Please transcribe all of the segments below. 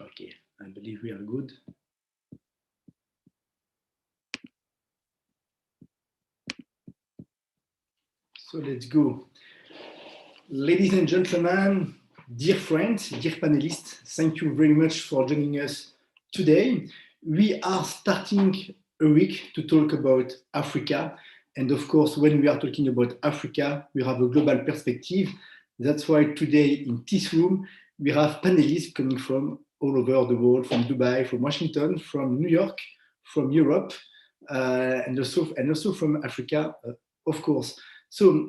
Okay, I believe we are good. So let's go. Ladies and gentlemen, dear friends, dear panelists, thank you very much for joining us today. We are starting a week to talk about Africa. And of course, when we are talking about Africa, we have a global perspective. That's why today in this room, we have panelists coming from all over the world, from Dubai, from Washington, from New York, from Europe, and also from Africa, of course. So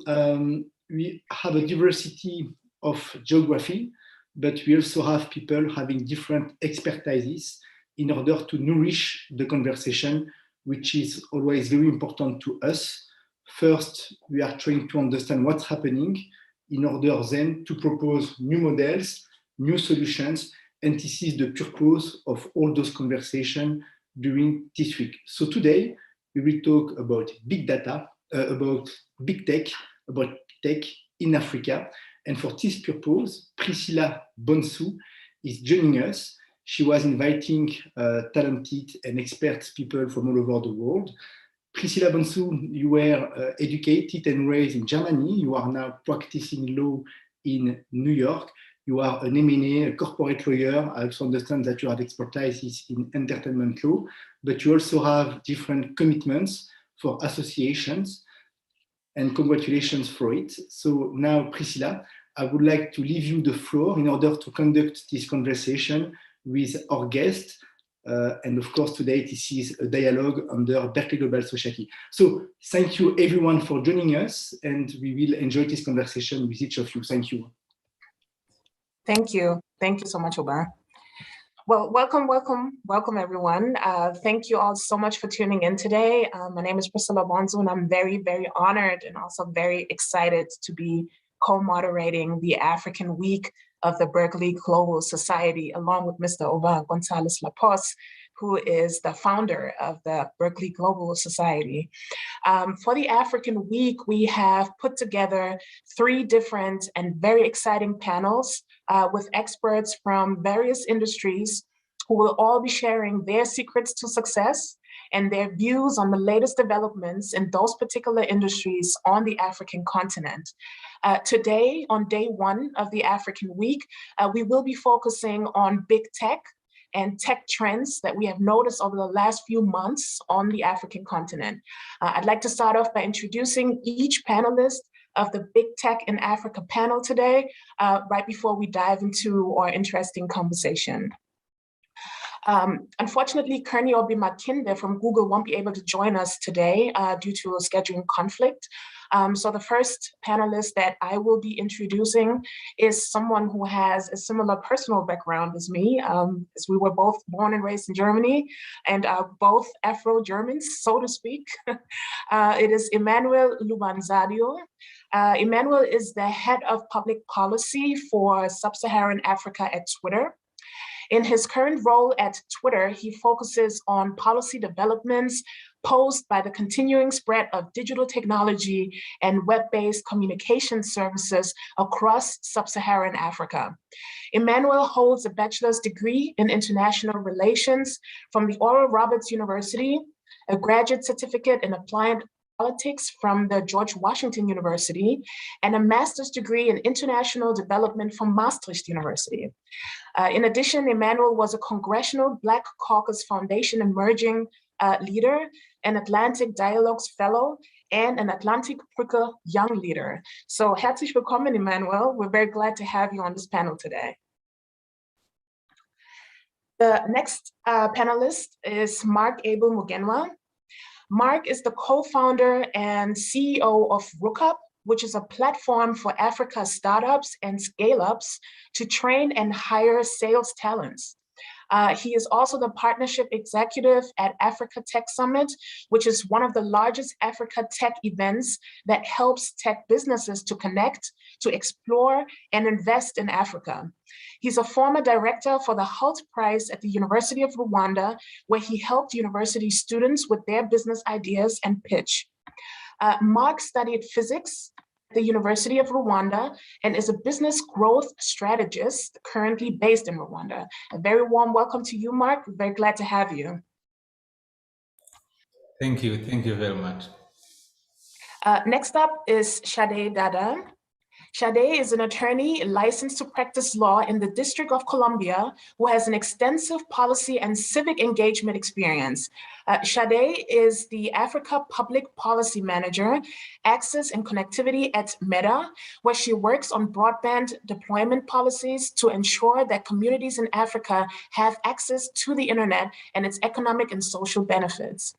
we have a diversity of geography, but we also have people having different expertises in order to nourish the conversation, which is always very important to us. First, we are trying to understand what's happening in order then to propose new models, new solutions, and this is the purpose of all those conversations during this week. So today, we will talk about big data, about big tech, about tech in Africa. And for this purpose, Priscilla Bonsu is joining us. She was inviting talented and expert people from all over the world. Priscilla Bonsu, you were educated and raised in Germany. You are now practicing law in New York. You are an M&A, a corporate lawyer. I also understand that you have expertise in entertainment law, but you also have different commitments for associations, and congratulations for it. So now, Priscilla, I would like to leave you the floor in order to conduct this conversation with our guest. And of course, today, this is a dialogue under Berkeley Global Society. So thank you everyone for joining us, and we will enjoy this conversation with each of you. Thank you. Thank you. Thank you so much, Aubin. Well, welcome everyone. Thank you all so much for tuning in today. My name is Priscilla Bonsu, and I'm very, very honored and also very excited to be co-moderating the African Week of the Berkeley Global Society, along with Mr. Ope-Ogunseitan LAPOS, who is the founder of the Berkeley Global Society. For the African Week, we have put together 3 different and very exciting panels with experts from various industries who will all be sharing their secrets to success and their views on the latest developments in those particular industries on the African continent. Today, on day 1 of the African Week, we will be focusing on big tech and tech trends that we have noticed over the last few months on the African continent. I'd like to start off by introducing each panelist of the Big Tech in Africa panel today, right before we dive into our interesting conversation. Unfortunately, Kernie Obimakinde from Google won't be able to join us today due to a scheduling conflict. So the first panelist that I will be introducing is someone who has a similar personal background as me, as we were both born and raised in Germany and are both Afro-Germans, so to speak. It is Emmanuel Lubanzadio. Emmanuel is the head of public policy for Sub-Saharan Africa at Twitter. In his current role at Twitter, he focuses on policy developments posed by the continuing spread of digital technology and web-based communication services across Sub-Saharan Africa. Emmanuel holds a bachelor's degree in international relations from the Oral Roberts University, a graduate certificate in applied politics from the George Washington University, and a master's degree in international development from Maastricht University. In addition, Emmanuel was a Congressional Black Caucus Foundation Emerging Leader, an Atlantic Dialogues Fellow, and an Atlantic Brücke Young Leader. So herzlich willkommen, Emmanuel. We're very glad to have you on this panel today. The next panelist is Mark Abel Mugenwa. Mark is the co-founder and CEO of Rokkup, which is a platform for Africa's startups and scale-ups to train and hire sales talents. He is also the partnership executive at Africa Tech Summit, which is one of the largest Africa tech events that helps tech businesses to connect, to explore, and invest in Africa. He's a former director for the Hult Prize at the University of Rwanda, where he helped university students with their business ideas and pitch. Mark studied physics, the University of Rwanda and is a business growth strategist currently based in Rwanda. A very warm welcome to you, Mark. We're very glad to have you. Thank you very much. Next up is Sade Dada. Sade is an attorney licensed to practice law in the District of Columbia who has an extensive policy and civic engagement experience. Sade is the Africa Public Policy Manager, Access and Connectivity at Meta, where she works on broadband deployment policies to ensure that communities in Africa have access to the internet and its economic and social benefits.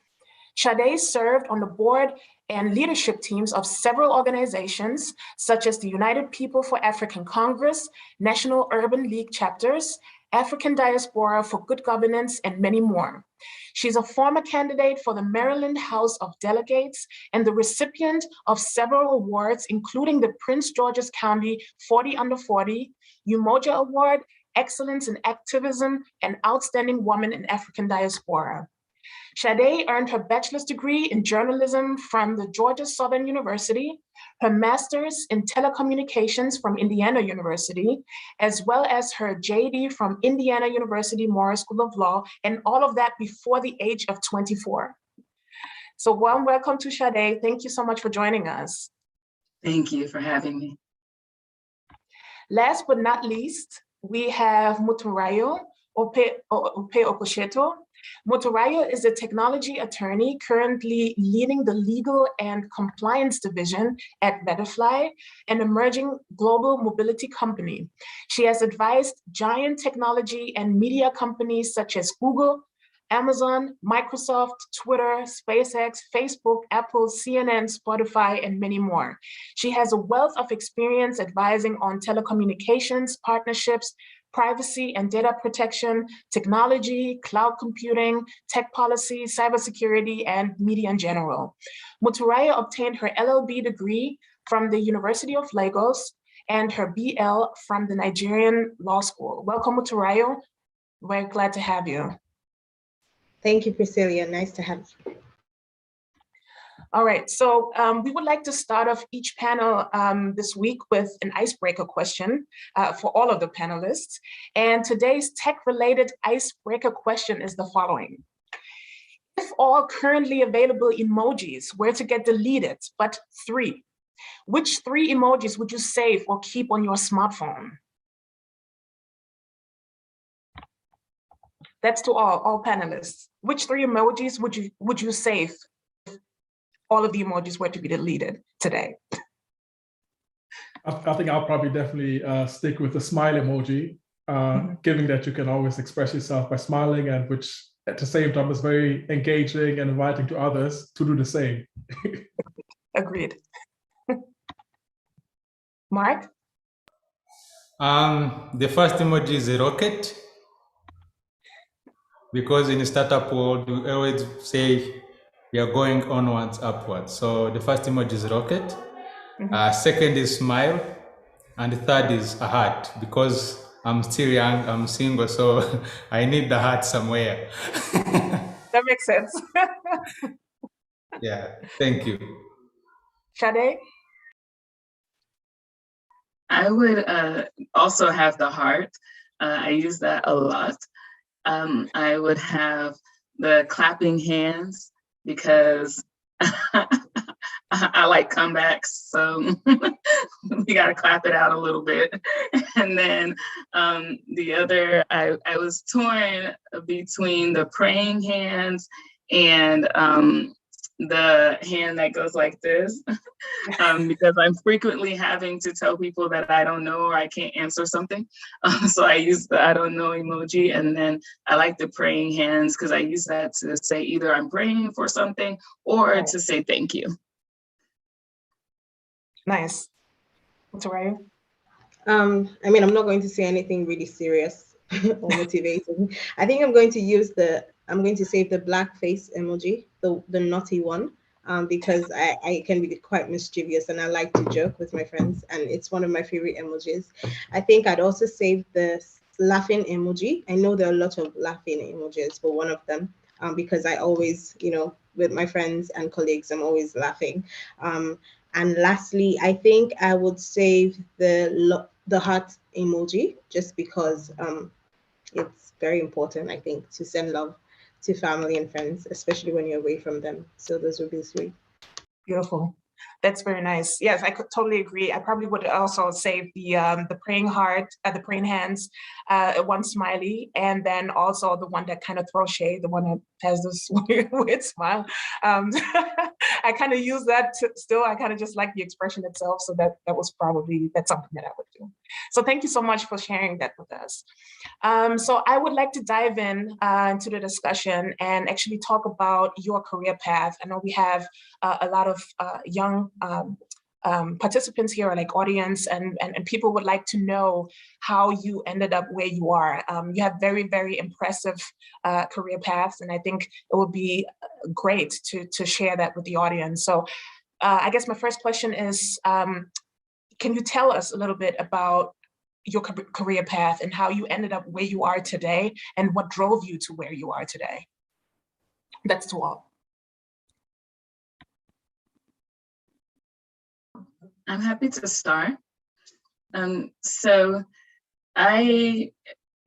Sade served on the board and leadership teams of several organizations, such as the United People for African Congress, National Urban League chapters, African Diaspora for Good Governance, and many more. She's a former candidate for the Maryland House of Delegates and the recipient of several awards, including the Prince George's County 40 Under 40, Umoja Award, Excellence in Activism, and Outstanding Woman in African Diaspora. Sade earned her bachelor's degree in journalism from the Georgia Southern University, her master's in telecommunications from Indiana University, as well as her JD from Indiana University Moore School of Law, and all of that before the age of 24. So warm welcome to Sade. Thank you so much for joining us. Thank you for having me. Last but not least, we have Motunrayo, Ope-Ogunseitan. Motunrayo is a technology attorney currently leading the legal and compliance division at Vetifly, an emerging global mobility company. She has advised giant technology and media companies such as Google, Amazon, Microsoft, Twitter, SpaceX, Facebook, Apple, CNN, Spotify, and many more. She has a wealth of experience advising on telecommunications, partnerships, privacy and data protection, technology, cloud computing, tech policy, cybersecurity, and media in general. Motunrayo obtained her LLB degree from the University of Lagos and her BL from the Nigerian Law School. Welcome, Motunrayo. We're glad to have you. Thank you, Priscilla. Nice to have you. All right, so we would like to start off each panel this week with an icebreaker question for all of the panelists. And today's tech-related icebreaker question is the following. If all currently available emojis were to get deleted, but 3, which 3 emojis would you save or keep on your smartphone? That's to all panelists. Which 3 emojis would you save if all of the emojis were to be deleted today? I think I'll probably definitely stick with the smile emoji, given that you can always express yourself by smiling, and which at the same time is very engaging and inviting to others to do the same. Agreed. Mark? The first emoji is a rocket, because in the startup world, we always say we are going onwards, upwards. So the first emoji is rocket. Second is smile. And the third is a heart, because I'm still young, I'm single, so I need the heart somewhere. That makes sense. Yeah, thank you. Sade? I would also have the heart. I use that a lot. I would have the clapping hands, because I like comebacks, so we got to clap it out a little bit. And then the other, I was torn between the praying hands and the hand that goes like this, because I'm frequently having to tell people that I don't know or I can't answer something. So I use the I don't know emoji, and then I like the praying hands because I use that to say either I'm praying for something or to say thank you. Nice. Motunrayo? I mean, I'm not going to say anything really serious or motivating. I think I'm going to save the black face emoji, the naughty one, because I can be quite mischievous and I like to joke with my friends, and it's one of my favorite emojis. I think I'd also save the laughing emoji. I know there are a lot of laughing emojis, but one of them, because I always, with my friends and colleagues, I'm always laughing. And lastly, I think I would save the heart emoji, just because it's very important, I think, to send love to family and friends, especially when you're away from them. So those would be the three. Beautiful. That's very nice. Yes, I could totally agree. I probably would also save the praying heart, the praying hands, one smiley, and then also the one that kind of throws shade, the one that has this weird smile. I kind of use that still. I kind of just like the expression itself. So that's something that I would do. So thank you so much for sharing that with us. So I would like to dive in into the discussion and actually talk about your career path. I know we have a lot of young participants here, like audience, and people would like to know how you ended up where you are. You have very, very impressive career paths, and I think it would be great to share that with the audience. So I guess my first question is, can you tell us a little bit about your career path and how you ended up where you are today and what drove you to where you are today? That's to all. I'm happy to start. So I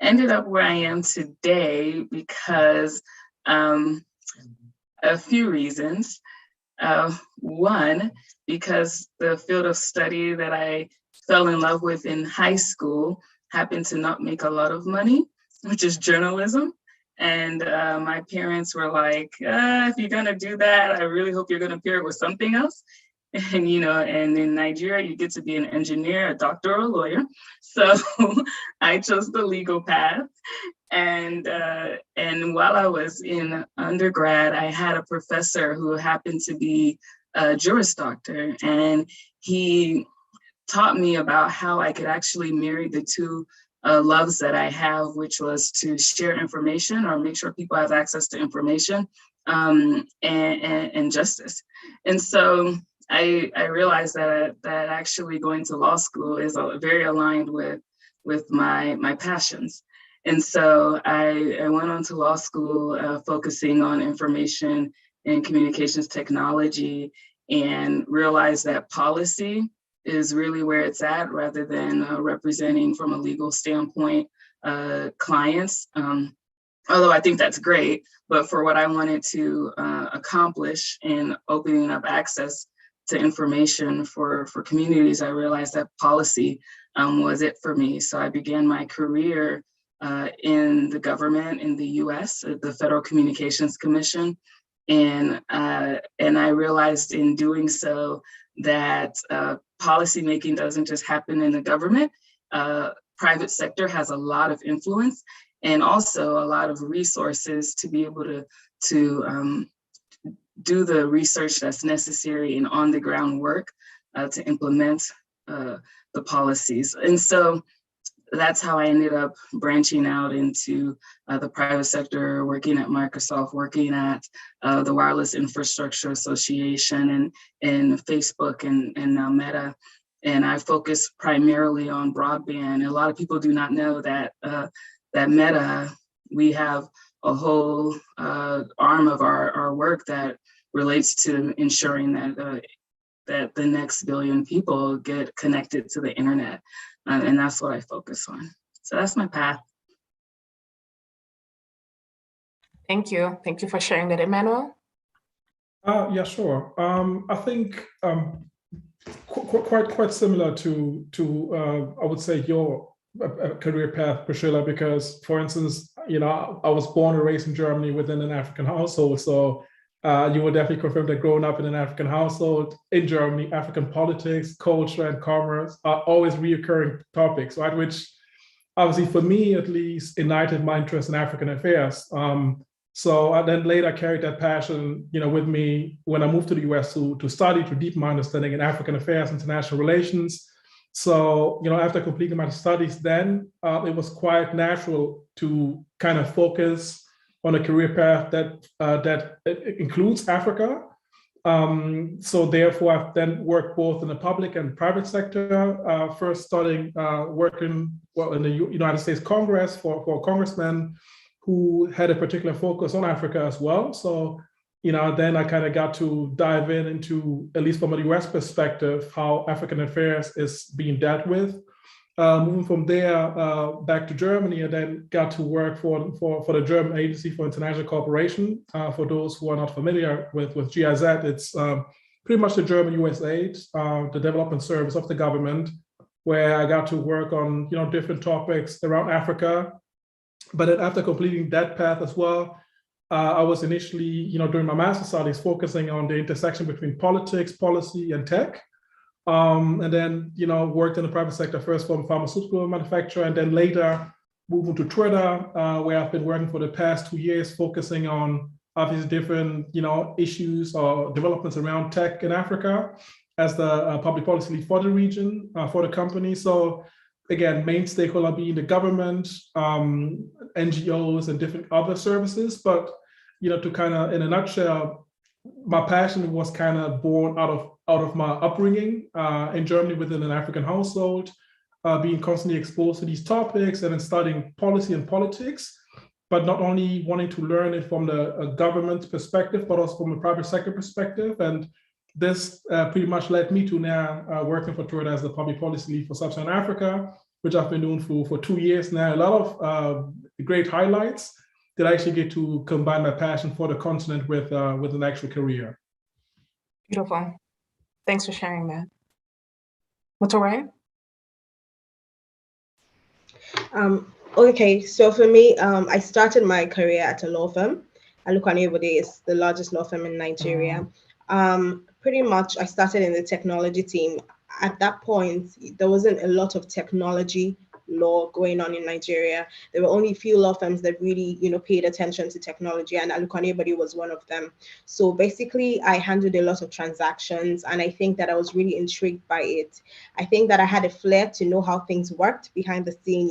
ended up where I am today because a few reasons. One, because the field of study that I fell in love with in high school happened to not make a lot of money, which is journalism. And my parents were like, if you're gonna do that, I really hope you're gonna pair it with something else. And, and in Nigeria, you get to be an engineer, a doctor, or a lawyer. So I chose the legal path. And while I was in undergrad, I had a professor who happened to be a Juris Doctor. And he taught me about how I could actually marry the two loves that I have, which was to share information or make sure people have access to information and justice. And so I realized that actually going to law school is very aligned with my passions. And so I went on to law school focusing on information and communications technology, and realized that policy is really where it's at, rather than representing from a legal standpoint clients. Although I think that's great, but for what I wanted to accomplish in opening up access to information for communities, I realized that policy was it for me. So I began my career in the government in the US, at the Federal Communications Commission. And I realized in doing so that policymaking doesn't just happen in the government. Private sector has a lot of influence and also a lot of resources to be able to do the research that's necessary and on the ground work to implement the policies. And so that's how I ended up branching out into the private sector, working at Microsoft, working at the Wireless Infrastructure Association and Facebook and now Meta. And I focus primarily on broadband. A lot of people do not know that that Meta, we have a whole arm of our work that relates to ensuring that the next billion people get connected to the internet. And that's what I focus on. So that's my path. Thank you. Thank you for sharing that, Emmanuel. Yeah, sure. I think quite similar to I would say your career path, Priscilla, because, for instance, I was born and raised in Germany within an African household. So you will definitely confirm that growing up in an African household in Germany, African politics, culture, and commerce are always reoccurring topics, right? Which obviously, for me at least, ignited my interest in African affairs. So I then later carried that passion, with me when I moved to the US to study, to deepen my understanding in African affairs, international relations. So, after completing my studies, then it was quite natural to kind of focus on a career path that includes Africa. So therefore, I've then worked both in the public and private sector, first starting working in the United States Congress for a congressman who had a particular focus on Africa as well. So, then I kind of got to dive into, at least from a US perspective, how African affairs is being dealt with. Moving from there back to Germany, and then got to work for the German Agency for International Cooperation. For those who are not familiar with GIZ, it's pretty much the German US aid, the development service of the government, where I got to work on different topics around Africa. But then after completing that path as well, I was initially, during my master's studies, focusing on the intersection between politics, policy, and tech. And then, worked in the private sector, first from pharmaceutical manufacturer, and then later moving to Twitter, where I've been working for the past 2 years, focusing on obviously different, issues or developments around tech in Africa as the public policy lead for the region, for the company. So again, main stakeholder being the government, NGOs, and different other services. But, to kind of, in a nutshell, my passion was kind of born out of my upbringing in Germany within an African household, being constantly exposed to these topics and then studying policy and politics, but not only wanting to learn it from the government perspective, but also from a private sector perspective. And this pretty much led me to now working for Twitter as the public policy lead for Sub-Saharan Africa, which I've been doing for 2 years now. A lot of great highlights that I actually get to combine my passion for the continent with an actual career. Beautiful. Thanks for sharing that. Motunrayo? Okay, so for me, I started my career at a law firm. Alukwani is the largest law firm in Nigeria. Pretty much, I started in the technology team. At that point, there wasn't a lot of technology law going on in Nigeria. There were only a few law firms that really, paid attention to technology, and Alukwani was one of them. So basically, I handled a lot of transactions, and I think that I was really intrigued by it. I think that I had a flair to know how things worked behind the scene.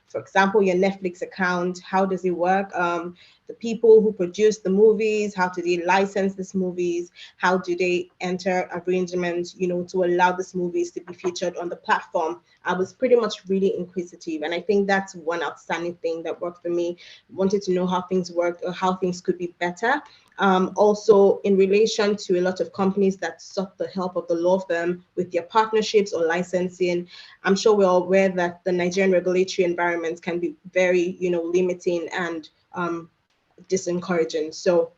For example, your Netflix account, how does it work? The people who produce the movies, how do they license these movies? How do they enter arrangements, to allow these movies to be featured on the platform? I was pretty much really inquisitive. And I think that's one outstanding thing that worked for me. Wanted to know how things worked or how things could be better. Also, in relation to a lot of companies that sought the help of the law firm with their partnerships or licensing, I'm sure we're all aware that the Nigerian regulatory environment can be very, limiting and disencouraging. So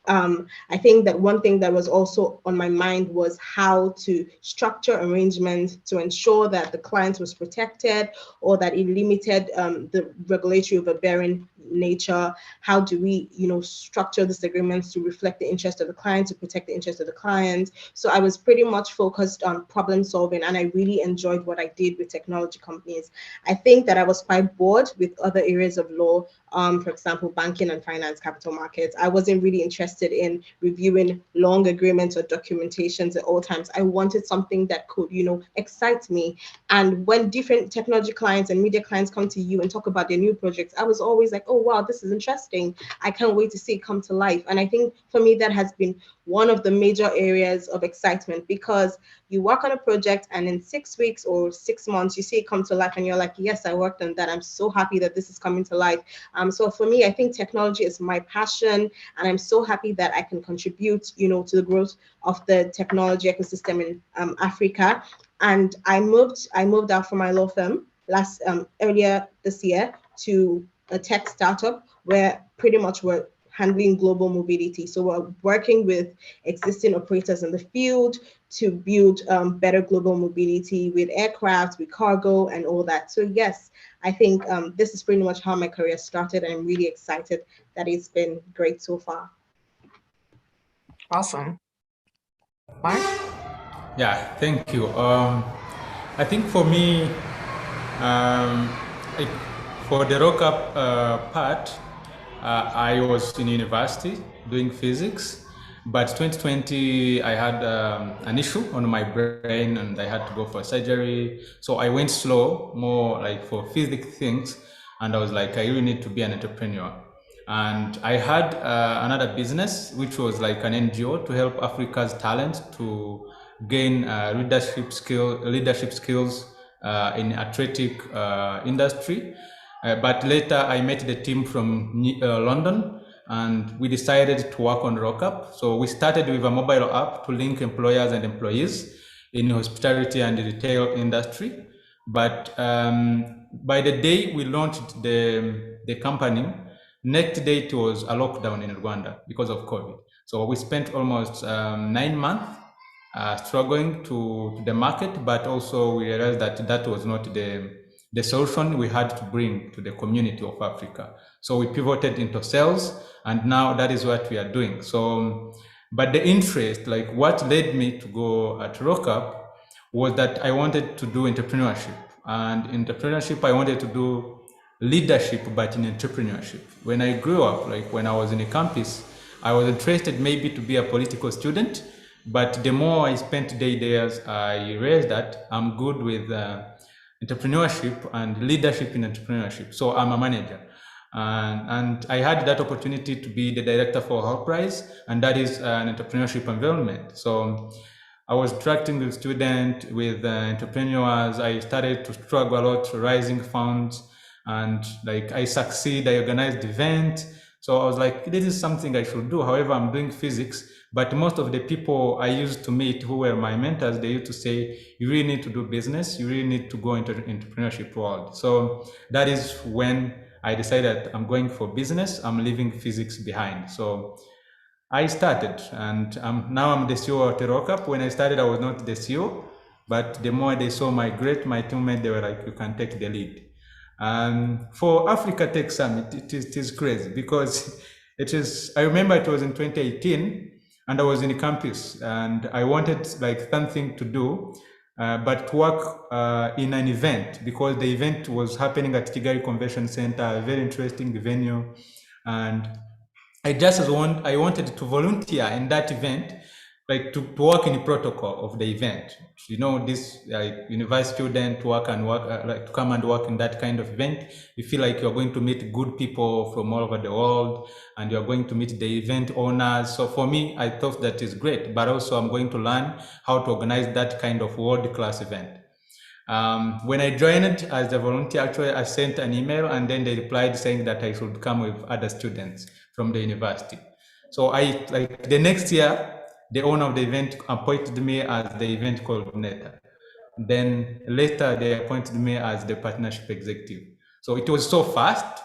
I think that one thing that was also on my mind was how to structure arrangements to ensure that the client was protected or that it limited the regulatory overbearing nature. How do we, structure these agreements to reflect the interest of the client, to protect the interest of the client? So I was pretty much focused on problem solving, and I really enjoyed what I did with technology companies. I think that I was quite bored with other areas of law, for example, banking and finance, capital markets. I wasn't really interested in reviewing long agreements or documentations at all times. I wanted something that could, excite me. And when different technology clients and media clients come to you and talk about their new projects, I was always like, oh, wow, this is interesting. I can't wait to see it come to life. And I think for me, that has been one of the major areas of excitement, because you work on a project and in 6 weeks or 6 months, you see it come to life and you're like, yes, I worked on that. I'm so happy that this is coming to life. So for me, I think technology is my passion, and I'm so happy that I can contribute, to the growth of the technology ecosystem in Africa. And I moved out from my law firm earlier this year to a tech startup where pretty much we're handling global mobility. So we're working with existing operators in the field to build better global mobility with aircraft, with cargo, and all that. So yes, I think this is pretty much how my career started. I'm really excited that it's been great so far. Awesome. Mark? Yeah, thank you. I think for me, for the Rokkup part, I was in university doing physics, but 2020 I had an issue on my brain and I had to go for surgery. So I went slow, more like for physics things, and I was like, I really need to be an entrepreneur. And I had another business, which was like an NGO to help Africa's talent to gain leadership skills in athletic industry. But later I met the team from London, and we decided to work on Rokkup. So we started with a mobile app to link employers and employees in hospitality and the retail industry. But by the day we launched the company, next day it was a lockdown in Rwanda because of COVID. So we spent almost 9 months struggling to the market, but also we realized that that was not the solution we had to bring to the community of Africa. So we pivoted into sales, and now that is what we are doing. So, but the interest, like what led me to go at Rokkup, was that I wanted to do entrepreneurship. And entrepreneurship, I wanted to do leadership, but in entrepreneurship. When I grew up, like when I was in a campus, I was interested maybe to be a political student, but the more I spent day there, I realized that I'm good with entrepreneurship and leadership in entrepreneurship. So I'm a manager. And I had that opportunity to be the director for Hall Prize, and that is an entrepreneurship environment. So I was interacting with students, with entrepreneurs. I started to struggle a lot, raising funds, and like I succeed, I organized the event. So I was like, this is something I should do. However, I'm doing physics, but most of the people I used to meet who were my mentors, they used to say, you really need to do business. You really need to go into the entrepreneurship world. So that is when I decided I'm going for business. I'm leaving physics behind. So I started, and now I'm the CEO of Rokkup. When I started, I was not the CEO, but the more they saw my teammates, they were like, you can take the lead. For Africa Tech Summit, it is crazy because I remember it was in 2018 and I was in the campus and I wanted like something to do, but to work in an event because the event was happening at Kigali Convention Center, a very interesting venue. And I wanted to volunteer in that event, like to work in the protocol of the event. You know, this like university student to work like to come and work in that kind of event. You feel like you're going to meet good people from all over the world, and you're going to meet the event owners. So for me, I thought that is great, but also I'm going to learn how to organize that kind of world-class event. When I joined as a volunteer, actually, I sent an email and then they replied saying that I should come with other students from the university. So like the next year, the owner of the event appointed me as the event coordinator. Then later they appointed me as the partnership executive. So it was so fast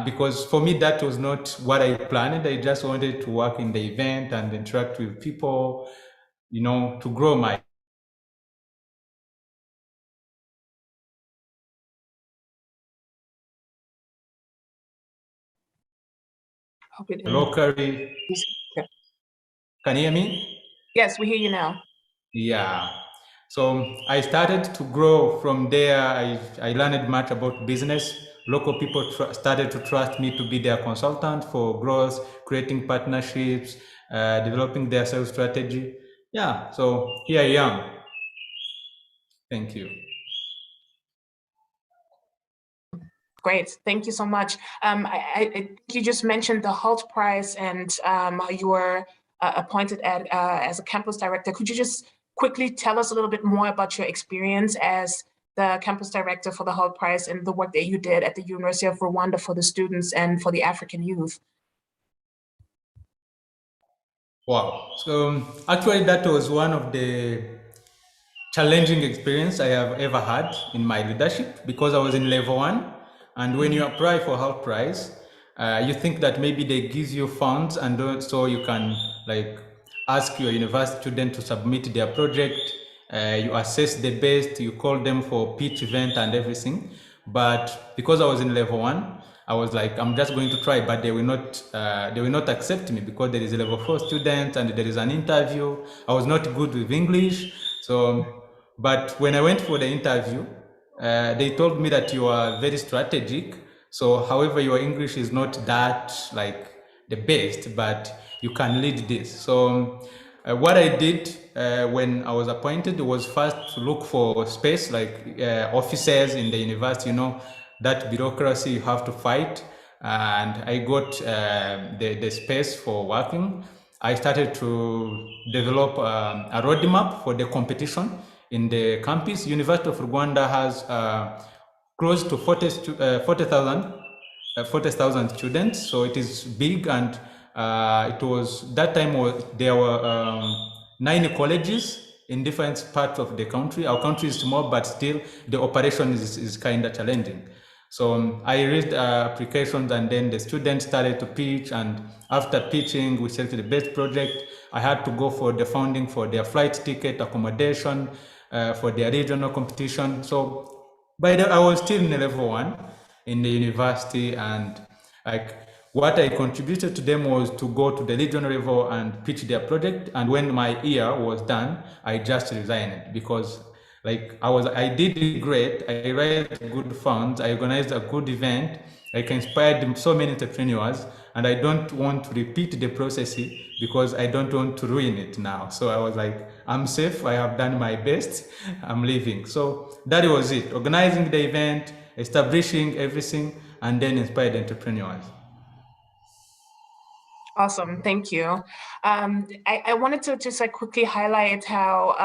because for me, that was not what I planned. I just wanted to work in the event and interact with people, you know, to grow my locally. Can you hear me? Yes, we hear you now. Yeah. So I started to grow from there. I learned much about business. Local people started to trust me to be their consultant for growth, creating partnerships, developing their sales strategy. Yeah, so here I am. Thank you. Great, thank you so much. You just mentioned the HALT Prize and you were appointed as a campus director. Could you just quickly tell us a little bit more about your experience as the campus director for the HALT Prize and the work that you did at the University of Rwanda for the students and for the African youth? Wow, so actually that was one of the challenging experience I have ever had in my leadership because I was in level 1. And when you apply for HALT Prize, you think that maybe they give you funds and so you can like ask your university student to submit their project. You assess the best, you call them for pitch event and everything. But because I was in level 1, I was like, I'm just going to try, but they will not accept me because there is a level 4 student and there is an interview. I was not good with English. So, but when I went for the interview, they told me that you are very strategic. So, however, your English is not that like the best, but you can lead this. So, what I did when I was appointed was first to look for space, like offices in the university, you know, that bureaucracy you have to fight. And I got the space for working. I started to develop a roadmap for the competition in the campus. University of Rwanda has close to 40,000 40,000 students, so it is big, and it was that time there were 9 colleges in different parts of the country. Our country is small, but still the operation is kind of challenging. So I raised applications, and then the students started to pitch, and after pitching, we selected the best project. I had to go for the funding for their flight ticket, accommodation, for their regional competition. So by then I was still in level 1 in the university, and like what I contributed to them was to go to the regional level and pitch their project. And when my year was done, I just resigned, because like I did great. I raised good funds. I organized a good event. I inspired so many entrepreneurs, and I don't want to repeat the process because I don't want to ruin it now. So I was like, I'm safe. I have done my best. I'm leaving. So that was it. Organizing the event, establishing everything, and then inspired entrepreneurs. Awesome, thank you. I wanted to just quickly highlight how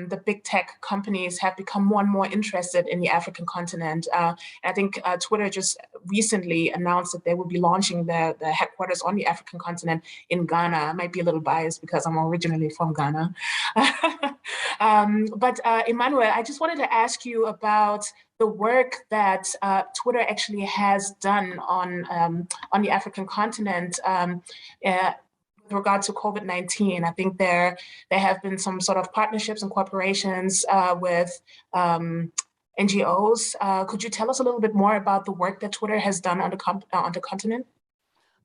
the big tech companies have become more and more interested in the African continent. I think Twitter just recently announced that they will be launching the headquarters on the African continent in Ghana. I might be a little biased because I'm originally from Ghana. But Emmanuel, I just wanted to ask you about the work that Twitter actually has done on the African continent with regard to COVID-19. I think there have been some sort of partnerships and cooperations with NGOs. Could you tell us a little bit more about the work that Twitter has done on the continent?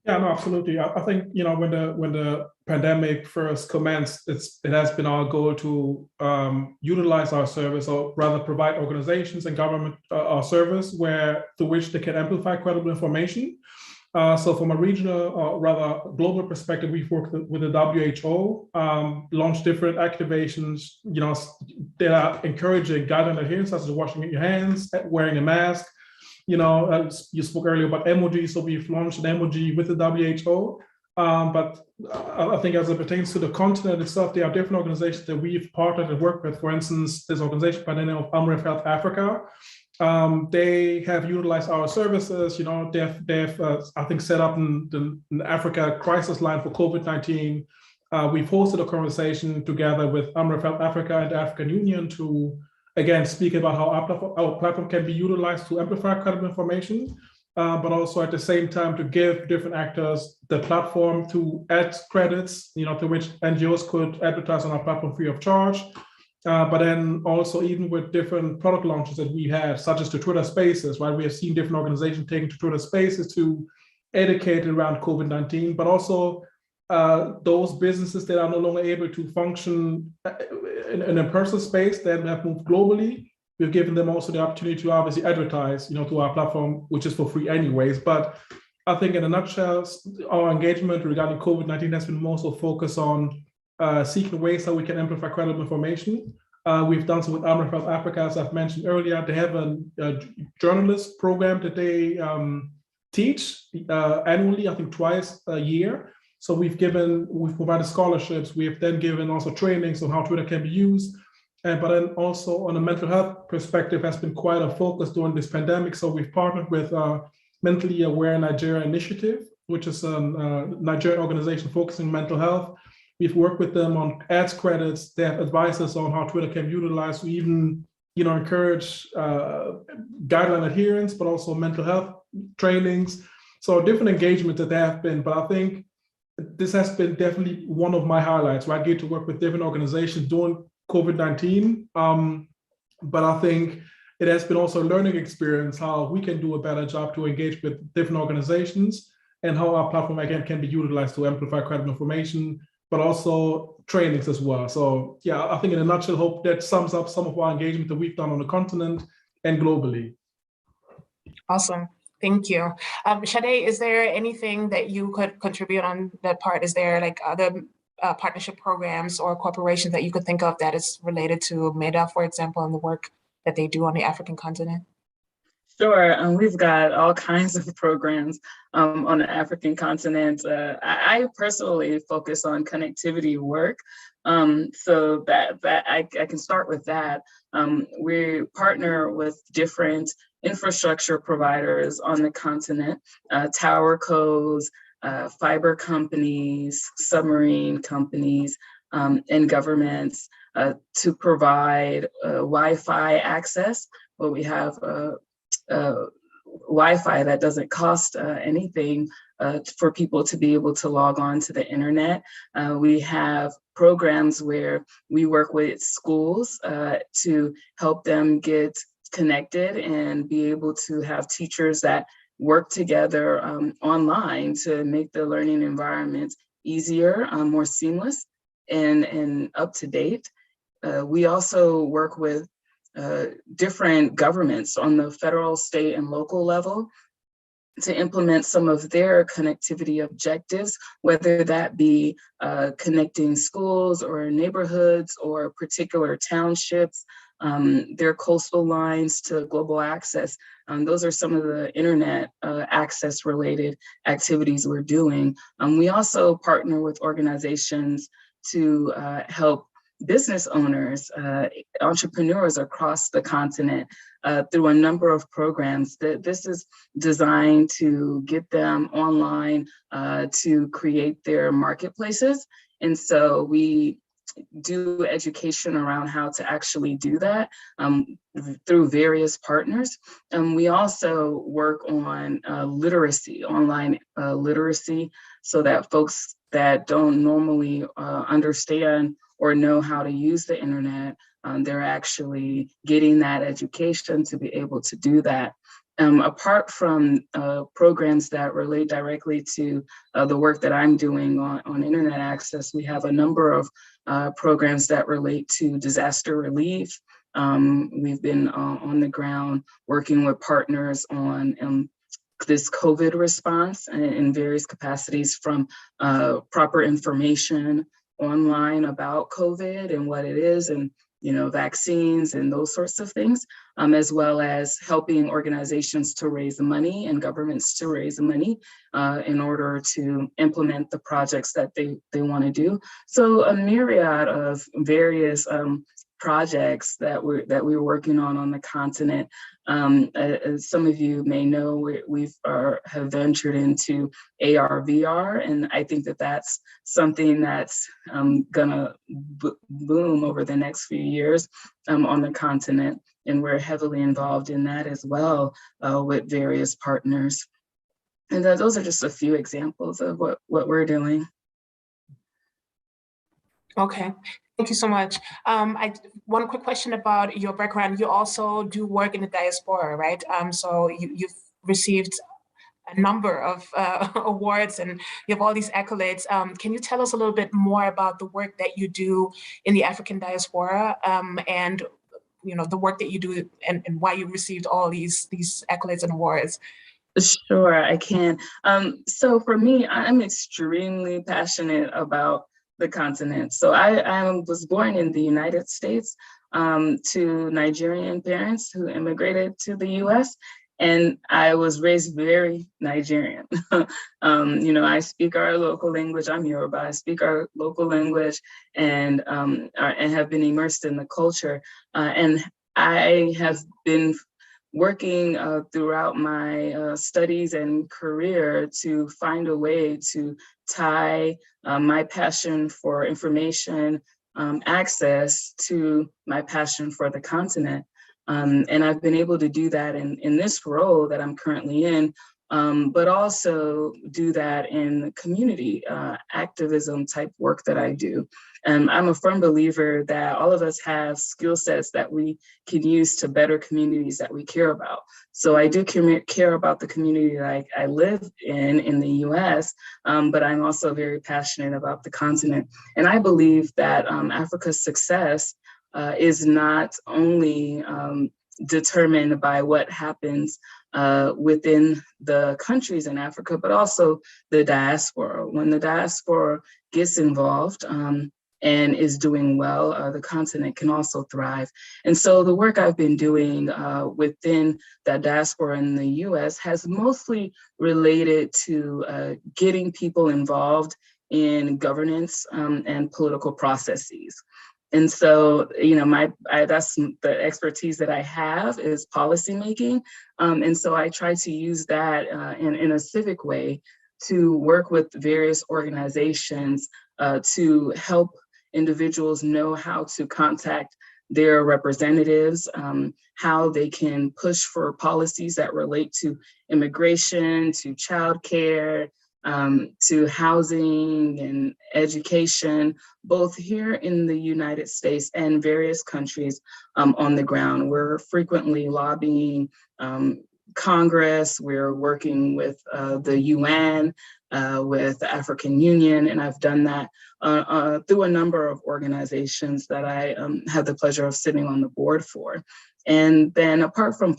Yeah, no, absolutely. I think, you know, when the pandemic first commenced, it has been our goal to utilize our service, or rather provide organizations and government our service through which they can amplify credible information. So from a regional, or rather global perspective, we've worked with the WHO, launched different activations, you know, that are encouraging guideline adherence, such as washing your hands, wearing a mask. You know, you spoke earlier about emojis, so we've launched an emoji with the WHO. But I think as it pertains to the continent itself, there are different organizations that we've partnered and worked with. For instance, this organization by the name of Amref Health Africa. They have utilized our services. You know, they've I think set up an Africa crisis line for COVID-19. We've hosted a conversation together with Amref Health Africa and the African Union to, again, speak about how our platform can be utilized to amplify credible information, but also at the same time to give different actors the platform to add credits, you know, to which NGOs could advertise on our platform free of charge. But then also even with different product launches that we had, such as the Twitter Spaces, right? We have seen different organizations taking to Twitter Spaces to educate around COVID-19, but also those businesses that are no longer able to function in a personal space that have moved globally. We've given them also the opportunity to obviously advertise, you know, to our platform, which is for free anyways. But I think in a nutshell, our engagement regarding COVID-19 has been more so focused on seeking ways how we can amplify credible information. We've done so with Amref Health Africa, as I've mentioned earlier. They have a journalist program that they teach annually, I think twice a year. So we've provided scholarships. We have then given also trainings on how Twitter can be used. But then also on a mental health perspective has been quite a focus during this pandemic. So we've partnered with Mentally Aware Nigeria Initiative, which is a Nigerian organization focusing on mental health. We've worked with them on ads credits. They have advised us on how Twitter can be utilized to even, you know, encourage guideline adherence, but also mental health trainings. So different engagement that there have been, but I think this has been definitely one of my highlights, where I get to work with different organizations during COVID-19. But I think it has been also a learning experience how we can do a better job to engage with different organizations and how our platform again can be utilized to amplify credible information, but also trainings as well. So yeah, I think in a nutshell, hope that sums up some of our engagement that we've done on the continent and globally. Awesome. Thank you. Sade, is there anything that you could contribute on that part? Is there like other partnership programs or corporations that you could think of that is related to MEDA, for example, and the work that they do on the African continent? Sure, we've got all kinds of programs on the African continent. I personally focus on connectivity work, so that I can start with that. We partner with different infrastructure providers on the continent, tower codes, fiber companies, submarine companies, and governments to provide Wi-Fi access. Well, we have Wi-Fi that doesn't cost anything for people to be able to log on to the internet. We have programs where we work with schools to help them get connected and be able to have teachers that work together online to make the learning environment easier, more seamless, and up to date. We also work with different governments on the federal, state, and local level to implement some of their connectivity objectives, whether that be connecting schools or neighborhoods or particular townships, their coastal lines to global access. Those are some of the internet access related activities we're doing. We also partner with organizations to help business owners, entrepreneurs across the continent through a number of programs. This is designed to get them online to create their marketplaces. And so we do education around how to actually do that through various partners. We also work on literacy, online literacy, so that folks that don't normally understand or know how to use the internet, they're actually getting that education to be able to do that. Apart from programs that relate directly to the work that I'm doing on internet access, we have a number of programs that relate to disaster relief. We've been on the ground working with partners on this COVID response in various capacities, from proper information online about COVID and what it is, and vaccines and those sorts of things, as well as helping organizations to raise money and governments to raise money in order to implement the projects that they want to do. So a myriad of various projects that we're working on the continent. As some of you may know, we have ventured into AR/VR, and I think that that's something that's gonna boom over the next few years on the continent, and we're heavily involved in that as well with various partners. And those are just a few examples of what we're doing. Okay. Thank you so much. One quick question about your background. You also do work in the diaspora, right? So you've received a number of awards and you have all these accolades. Can you tell us a little bit more about the work that you do in the African diaspora and the work that you do and why you received all these accolades and awards? Sure, I can. So for me, I'm extremely passionate about the continent. So I was born in the United States to Nigerian parents who immigrated to the US, and I was raised very Nigerian. I speak our local language. I'm Yoruba. I speak our local language and have been immersed in the culture. And I have been working throughout my studies and career to find a way to tie my passion for information access to my passion for the continent. And I've been able to do that in this role that I'm currently in, but also do that in community activism type work that I do. I'm a firm believer that all of us have skill sets that we can use to better communities that we care about. So I do care about the community that I live in the US, but I'm also very passionate about the continent. And I believe that Africa's success is not only determined by what happens within the countries in Africa, but also the diaspora. When the diaspora gets involved and is doing well, the continent can also thrive. And so the work I've been doing within the diaspora in the US has mostly related to getting people involved in governance and political processes. And so, you know, that's the expertise that I have is policymaking. And so I try to use that in a civic way to work with various organizations to help individuals know how to contact their representatives, how they can push for policies that relate to immigration, to childcare, to housing and education, both here in the United States and various countries on the ground. We're frequently lobbying Congress, we're working with the UN, with the African Union, and I've done that through a number of organizations that I have the pleasure of sitting on the board for. And then apart from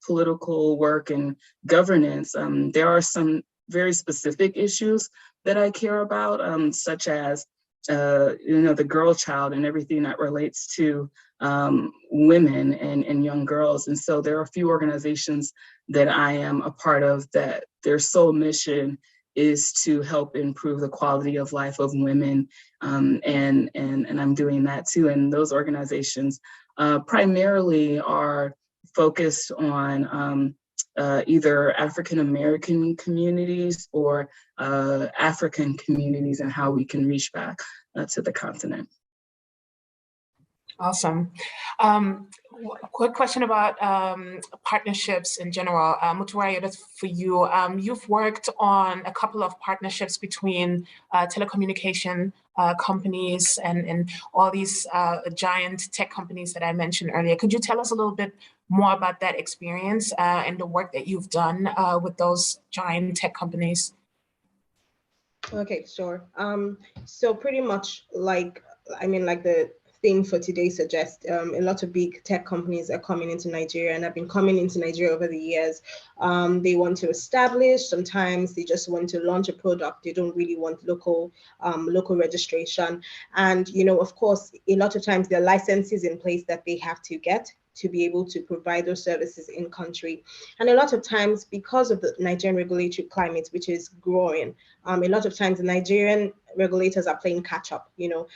political work and governance, there are some very specific issues that I care about, such as you know, the girl child and everything that relates to women and young girls. And so there are a few organizations that I am a part of that their sole mission is to help improve the quality of life of women. And I'm doing that too. And those organizations primarily are focused on either African-American communities or African communities and how we can reach back to the continent. Awesome. Quick question about partnerships in general. Motunrayo, that's for you. You've worked on a couple of partnerships between telecommunication companies and all these giant tech companies that I mentioned earlier. Could you tell us a little bit more about that experience and the work that you've done with those giant tech companies? Okay, sure. So pretty much like the theme for today suggests, a lot of big tech companies are coming into Nigeria and have been coming into Nigeria over the years. They want to establish, sometimes they just want to launch a product. They don't really want local registration. And, you know, of course, a lot of times there are licenses in place that they have to get to be able to provide those services in country. And a lot of times, because of the Nigerian regulatory climate, which is growing, a lot of times the Nigerian regulators are playing catch up. You know,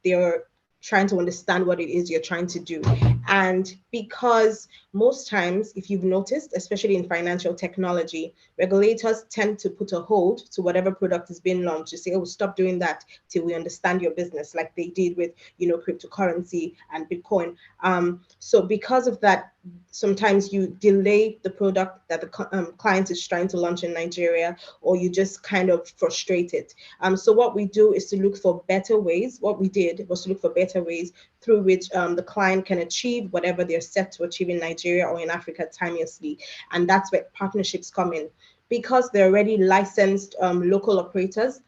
they're trying to understand what it is you're trying to do. And because most times, if you've noticed, especially in financial technology, regulators tend to put a hold to whatever product is being launched to say, oh, stop doing that till we understand your business, like they did with, you know, cryptocurrency and Bitcoin. So because of that, sometimes you delay the product that the client is trying to launch in Nigeria, or you just kind of frustrate it. So what we do is to look for better ways. What we did was to look for better ways through which the client can achieve whatever they're set to achieve in Nigeria or in Africa timelessly. And that's where partnerships come in. Because they're already licensed local operators,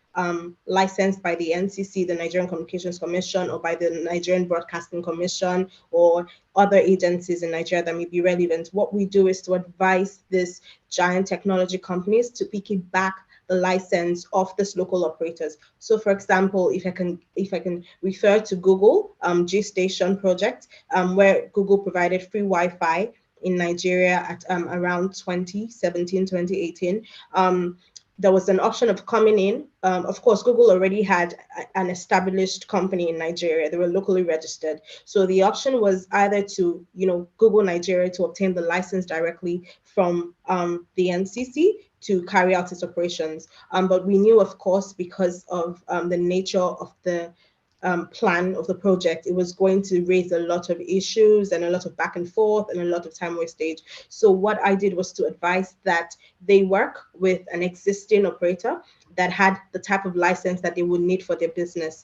licensed by the NCC, the Nigerian Communications Commission, or by the Nigerian Broadcasting Commission, or other agencies in Nigeria that may be relevant. What we do is to advise these giant technology companies to piggyback the license of these local operators. So, for example, if I can refer to Google G-Station project, where Google provided free Wi-Fi in Nigeria at around 2017, 2018. There was an option of coming in. Of course, Google already had an established company in Nigeria. They were locally registered. So the option was either to, you know, Google Nigeria to obtain the license directly from the NCC to carry out its operations. But we knew, of course, because of the nature of the plan of the project, it was going to raise a lot of issues and a lot of back and forth and a lot of time wastage. So what I did was to advise that they work with an existing operator that had the type of license that they would need for their business.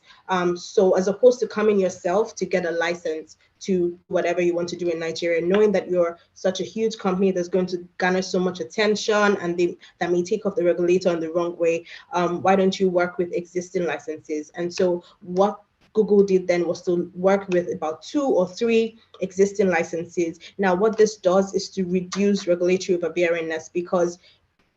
So as opposed to coming yourself to get a license to whatever you want to do in Nigeria, knowing that you're such a huge company that's going to garner so much attention and that may take off the regulator in the wrong way, why don't you work with existing licenses? And so what Google did then was to work with about 2 or 3 existing licenses. Now, what this does is to reduce regulatory overbearingness, because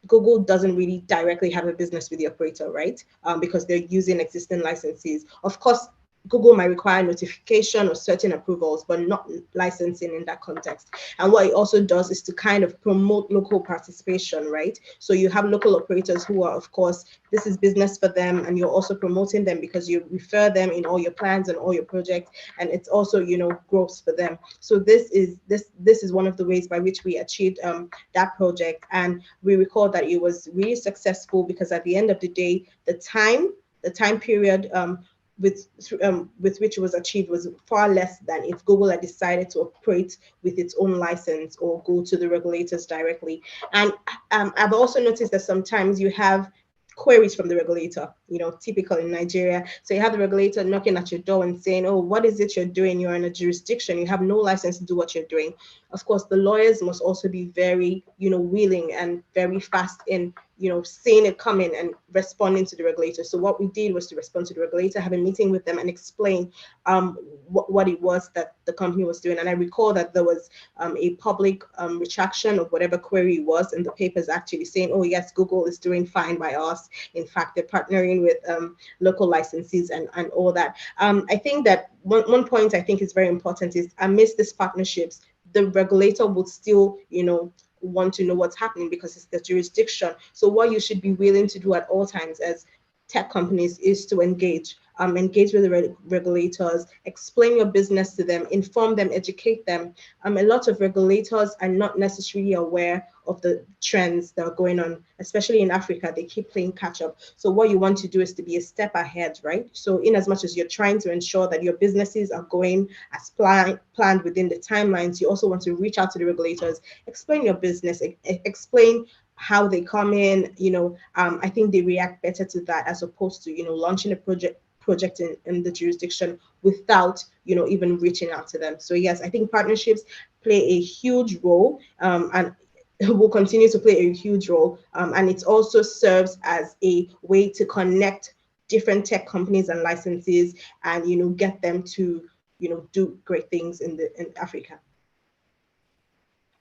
Google doesn't really directly have a business with the operator, right? Because they're using existing licenses. Of course, Google might require notification or certain approvals, but not licensing in that context. And what it also does is to kind of promote local participation, right? So you have local operators who are, of course, this is business for them, and you're also promoting them because you refer them in all your plans and all your projects, and it's also, you know, growth for them. So this is one of the ways by which we achieved that project, and we recall that it was really successful because at the end of the day, the time period with which it was achieved was far less than if Google had decided to operate with its own license or go to the regulators directly. And I've also noticed that sometimes you have queries from the regulator, you know, typical in Nigeria. So you have the regulator knocking at your door and saying, oh, what is it you're doing? You're in a jurisdiction, you have no license to do what you're doing. Of course, the lawyers must also be very, you know, willing and very fast in, you know, seeing it coming and responding to the regulator. So what we did was to respond to the regulator, have a meeting with them and explain what it was that the company was doing. And I recall that there was a public retraction of whatever query it was in the papers, actually saying, oh yes, Google is doing fine by us. In fact, they're partnering with local licensees and all that. I think that one point I think is very important is amidst these partnerships, the regulator would still, you know, want to know what's happening because it's the jurisdiction. So what you should be willing to do at all times as tech companies is to engage with the regulators, explain your business to them, inform them, educate them. A lot of regulators are not necessarily aware of the trends that are going on, especially in Africa. They keep playing catch up. So what you want to do is to be a step ahead, right? So in as much as you're trying to ensure that your businesses are going as planned within the timelines, you also want to reach out to the regulators, explain your business, explain how they come in, you know. I think they react better to that as opposed to, you know, launching a project in the jurisdiction without, you know, even reaching out to them. So yes, I think partnerships play a huge role, and will continue to play a huge role. And it also serves as a way to connect different tech companies and licenses and, you know, get them to, you know, do great things in Africa.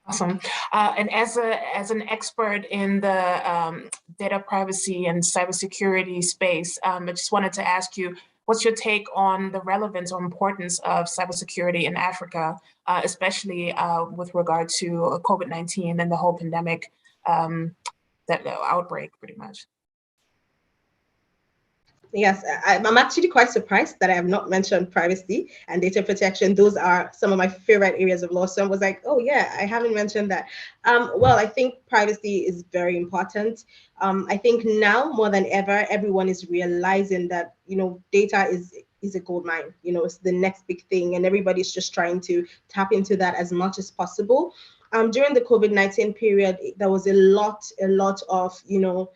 Awesome. And as an expert in the data privacy and cybersecurity space, I just wanted to ask you, what's your take on the relevance or importance of cybersecurity in Africa, especially with regard to COVID-19 and the whole pandemic, that outbreak, pretty much? Yes, I'm actually quite surprised that I have not mentioned privacy and data protection. Those are some of my favorite areas of law. So I was like, oh yeah, I haven't mentioned that. Well, I think privacy is very important. I think now more than ever, everyone is realizing that, you know, data is a gold mine. You know, it's the next big thing, and everybody's just trying to tap into that as much as possible. During the COVID-19 period, there was a lot of, you know,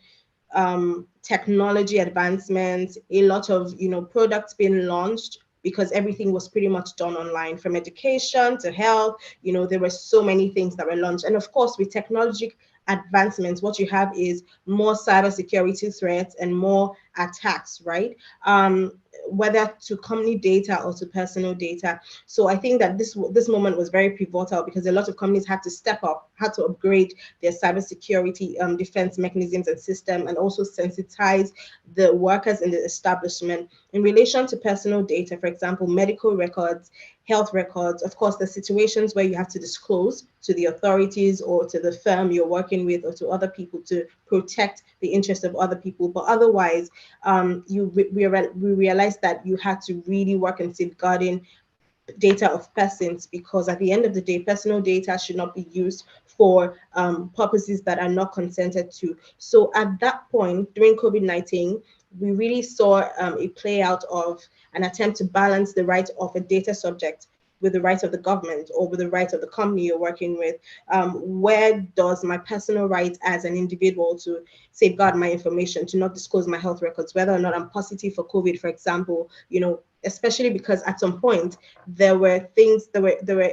technology advancements, a lot of, you know, products being launched because everything was pretty much done online, from education to health. You know, there were so many things that were launched. And of course, with technology advancements, what you have is more cybersecurity threats and more attacks, right? Whether to company data or to personal data. So I think that this moment was very pivotal because a lot of companies had to step up, had to upgrade their cybersecurity defense mechanisms and system, and also sensitize the workers in the establishment in relation to personal data. For example, medical records, health records. Of course, the situations where you have to disclose to the authorities or to the firm you're working with or to other people to protect the interest of other people. But otherwise, we realized that you had to really work on safeguarding data of persons, because at the end of the day, personal data should not be used for purposes that are not consented to. So at that point, during COVID-19, we really saw a play out of an attempt to balance the right of a data subject with the rights of the government or with the rights of the company you're working with. Where does my personal right as an individual to safeguard my information, to not disclose my health records, whether or not I'm positive for COVID, for example, you know, especially because at some point there were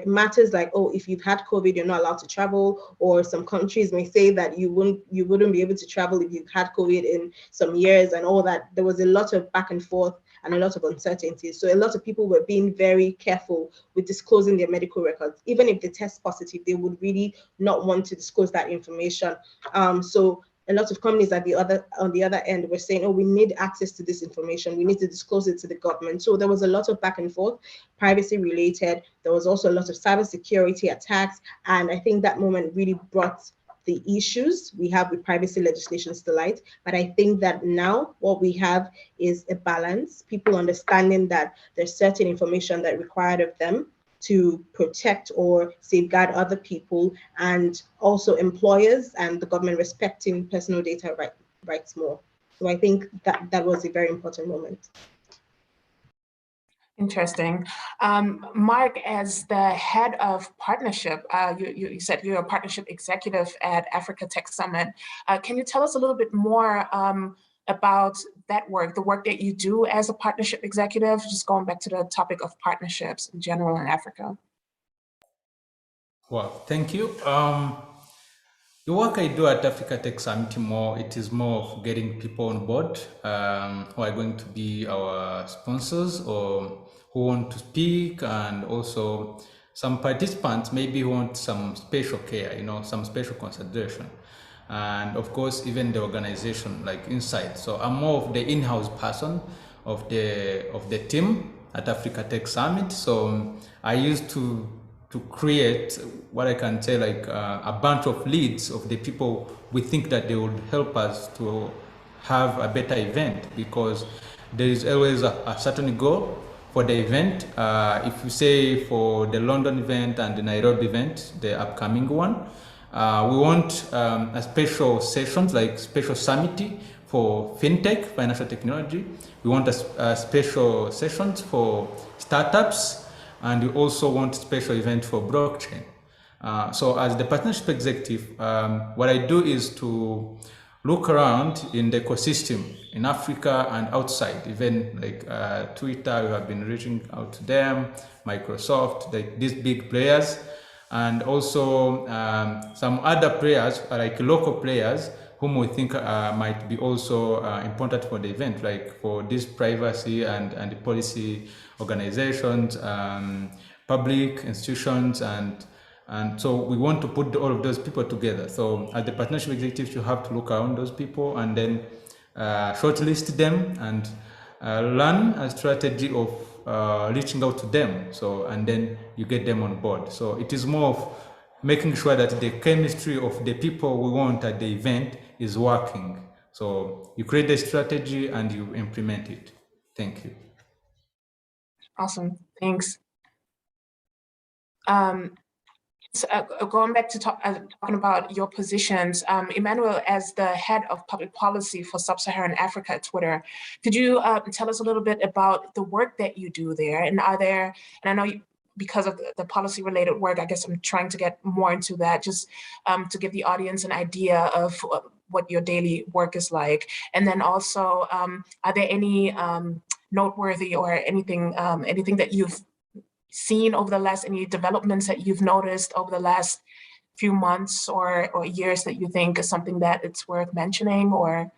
matters like, oh, if you've had COVID, you're not allowed to travel, or some countries may say that you wouldn't be able to travel if you've had COVID in some years and all that. There was a lot of back and forth and a lot of uncertainty. So a lot of people were being very careful with disclosing their medical records. Even if they test positive, they would really not want to disclose that information. So a lot of companies on the other end were saying, oh, we need access to this information. We need to disclose it to the government. So there was a lot of back and forth, privacy related. There was also a lot of cybersecurity attacks. And I think that moment really brought the issues we have with privacy legislations to light. But I think that now what we have is a balance, people understanding that there's certain information that required of them to protect or safeguard other people, and also employers and the government respecting personal data rights more. So I think that was a very important moment. Interesting. Mark, as the head of partnership, you said you're a partnership executive at Africa Tech Summit. Can you tell us a little bit more about that work, the work that you do as a partnership executive, just going back to the topic of partnerships in general in Africa? Well, thank you. The work I do at Africa Tech Summit, it is more of getting people on board who are going to be our sponsors or who want to speak, and also some participants maybe who want some special care, some special consideration. And of course, even the organization like inside. So I'm more of the in-house person of the team at Africa Tech Summit. So I used to create what I can say like a bunch of leads of the people we think that they would help us to have a better event, because there is always a certain goal for the event. If you say for the London event and the Nairobi event, the upcoming one, we want a special sessions, like special summit for fintech, financial technology. We want a special sessions for startups, and we also want special event for blockchain. So as the partnership executive, what I do is to look around in the ecosystem in Africa and outside, even like Twitter, we have been reaching out to them, Microsoft, like these big players, and also some other players, like local players, whom we think might be also important for the event, like for this privacy and the policy organizations, public institutions, and so we want to put all of those people together. So as the partnership executives, you have to look around those people and then shortlist them and learn a strategy of reaching out to them. So, and then you get them on board. So it is more of making sure that the chemistry of the people we want at the event is working. So you create the strategy and you implement it. Thank you. Awesome, thanks. So, going back to talking about your positions, Emmanuel, as the head of public policy for Sub-Saharan Africa at Twitter, could you tell us a little bit about the work that you do there? And I know because of the policy related work, I guess I'm trying to get more into that, just to give the audience an idea of what your daily work is like. And then also, are there any noteworthy or anything that you've seen over the last, any developments that you've noticed over the last few months or years that you think is something that it's worth mentioning? Or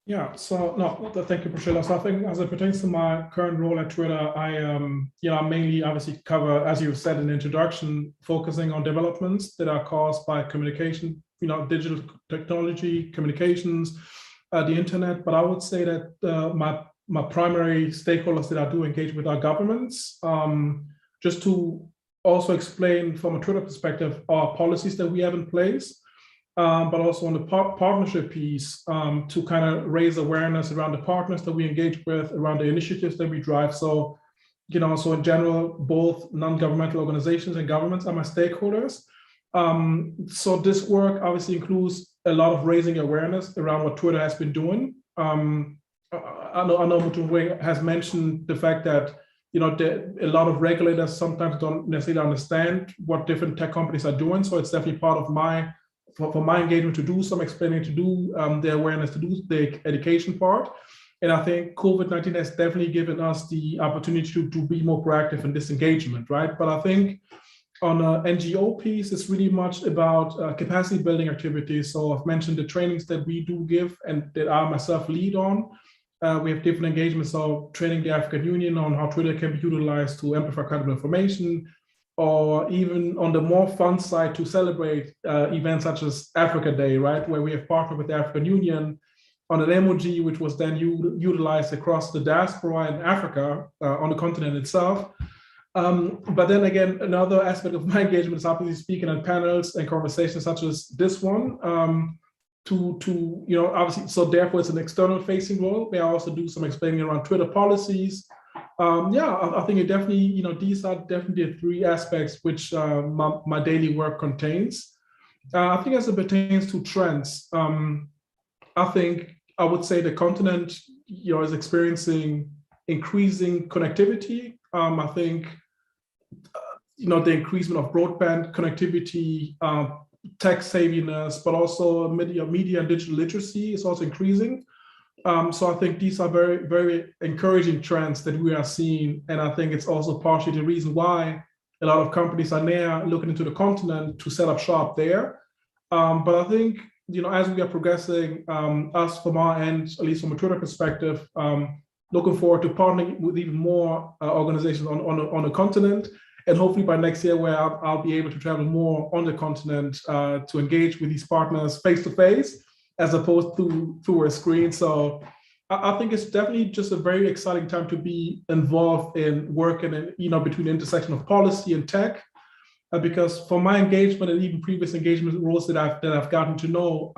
yeah, so no, thank you, Priscilla. So I think as it pertains to my current role at Twitter, I mainly obviously cover, as you said in the introduction, focusing on developments that are caused by communication, digital technology, communications, the internet. But I would say that my primary stakeholders that I do engage with are governments. Just to also explain from a Twitter perspective, our policies that we have in place, but also on the partnership piece, to kind of raise awareness around the partners that we engage with, around the initiatives that we drive. So, so in general, both non-governmental organizations and governments are my stakeholders. So this work obviously includes a lot of raising awareness around what Twitter has been doing. I know Motunrayo has mentioned the fact that a lot of regulators sometimes don't necessarily understand what different tech companies are doing. So it's definitely part of for my engagement to do some explaining, to do the awareness, to do the education part. And I think COVID-19 has definitely given us the opportunity to be more proactive in this engagement, right? But I think on the NGO piece, it's really much about capacity building activities. So I've mentioned the trainings that we do give and that I myself lead on. We have different engagements, so training the African Union on how Twitter can be utilized to amplify credible information. or even on the more fun side to celebrate events such as Africa Day, right? Where we have partnered with the African Union on an emoji, which was then utilized across the diaspora in Africa, on the continent itself. But then again, another aspect of my engagement is obviously speaking at panels and conversations such as this one, obviously, so therefore it's an external facing role. Where I also do some explaining around Twitter policies. I think it definitely, these are definitely the three aspects which my daily work contains. I think as it pertains to trends, I think I would say the continent, is experiencing increasing connectivity. I think, the increasement of broadband connectivity, tech savviness, but also media and digital literacy is also increasing. So I think these are very, very encouraging trends that we are seeing. And I think it's also partially the reason why a lot of companies are now looking into the continent to set up shop there. But I think, as we are progressing, us from our end, at least from a Twitter perspective, looking forward to partnering with even more organizations on the continent. And hopefully by next year, where I'll be able to travel more on the continent to engage with these partners face to face, as opposed to through a screen. So I think it's definitely just a very exciting time to be involved in working between the intersection of policy and tech, because for my engagement and even previous engagement roles that I've gotten to know,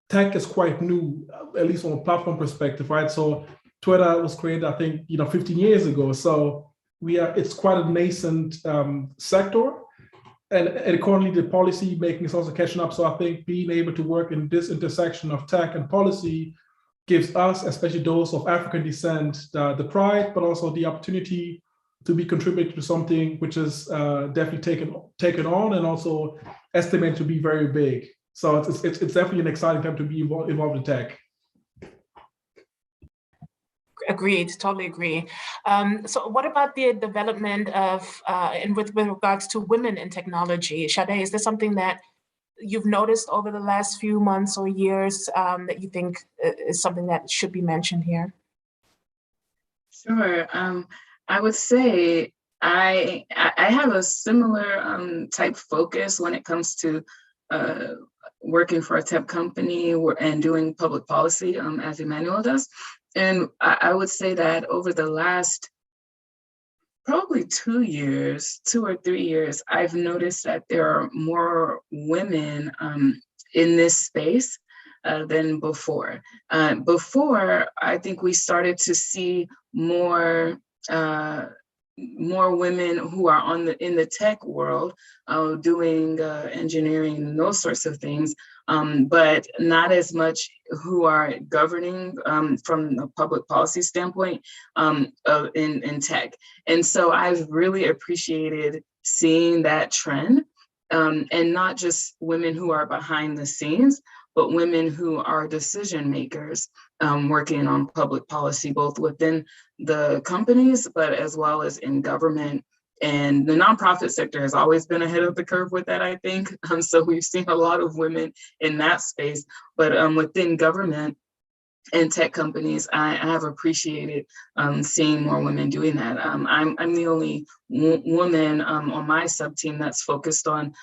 tech is quite new, at least from a platform perspective, right? So Twitter was created, I think, 15 years ago. So it's quite a nascent sector. And accordingly, the policy making is also catching up. So I think being able to work in this intersection of tech and policy gives us, especially those of African descent, the pride, but also the opportunity to be contributing to something which is definitely taken on and also estimated to be very big. So it's definitely an exciting time to be involved in tech. Agreed, totally agree. So what about the development of, and with regards to women in technology? Sade, is this something that you've noticed over the last few months or years that you think is something that should be mentioned here? Sure. I would say I have a similar type focus when it comes to working for a tech company and doing public policy, as Emmanuel does. And I would say that over the last probably 2 or 3 years, I've noticed that there are more women in this space than before. Before, I think we started to see more women who are in the tech world doing engineering and those sorts of things, but not as much who are governing from a public policy standpoint in tech. And so I've really appreciated seeing that trend, and not just women who are behind the scenes, but women who are decision makers working on public policy, both within the companies, but as well as in government. And the nonprofit sector has always been ahead of the curve with that, I think. So we've seen a lot of women in that space, but within government and tech companies, I have appreciated seeing more women doing that. I'm the only woman on my sub-team that's focused on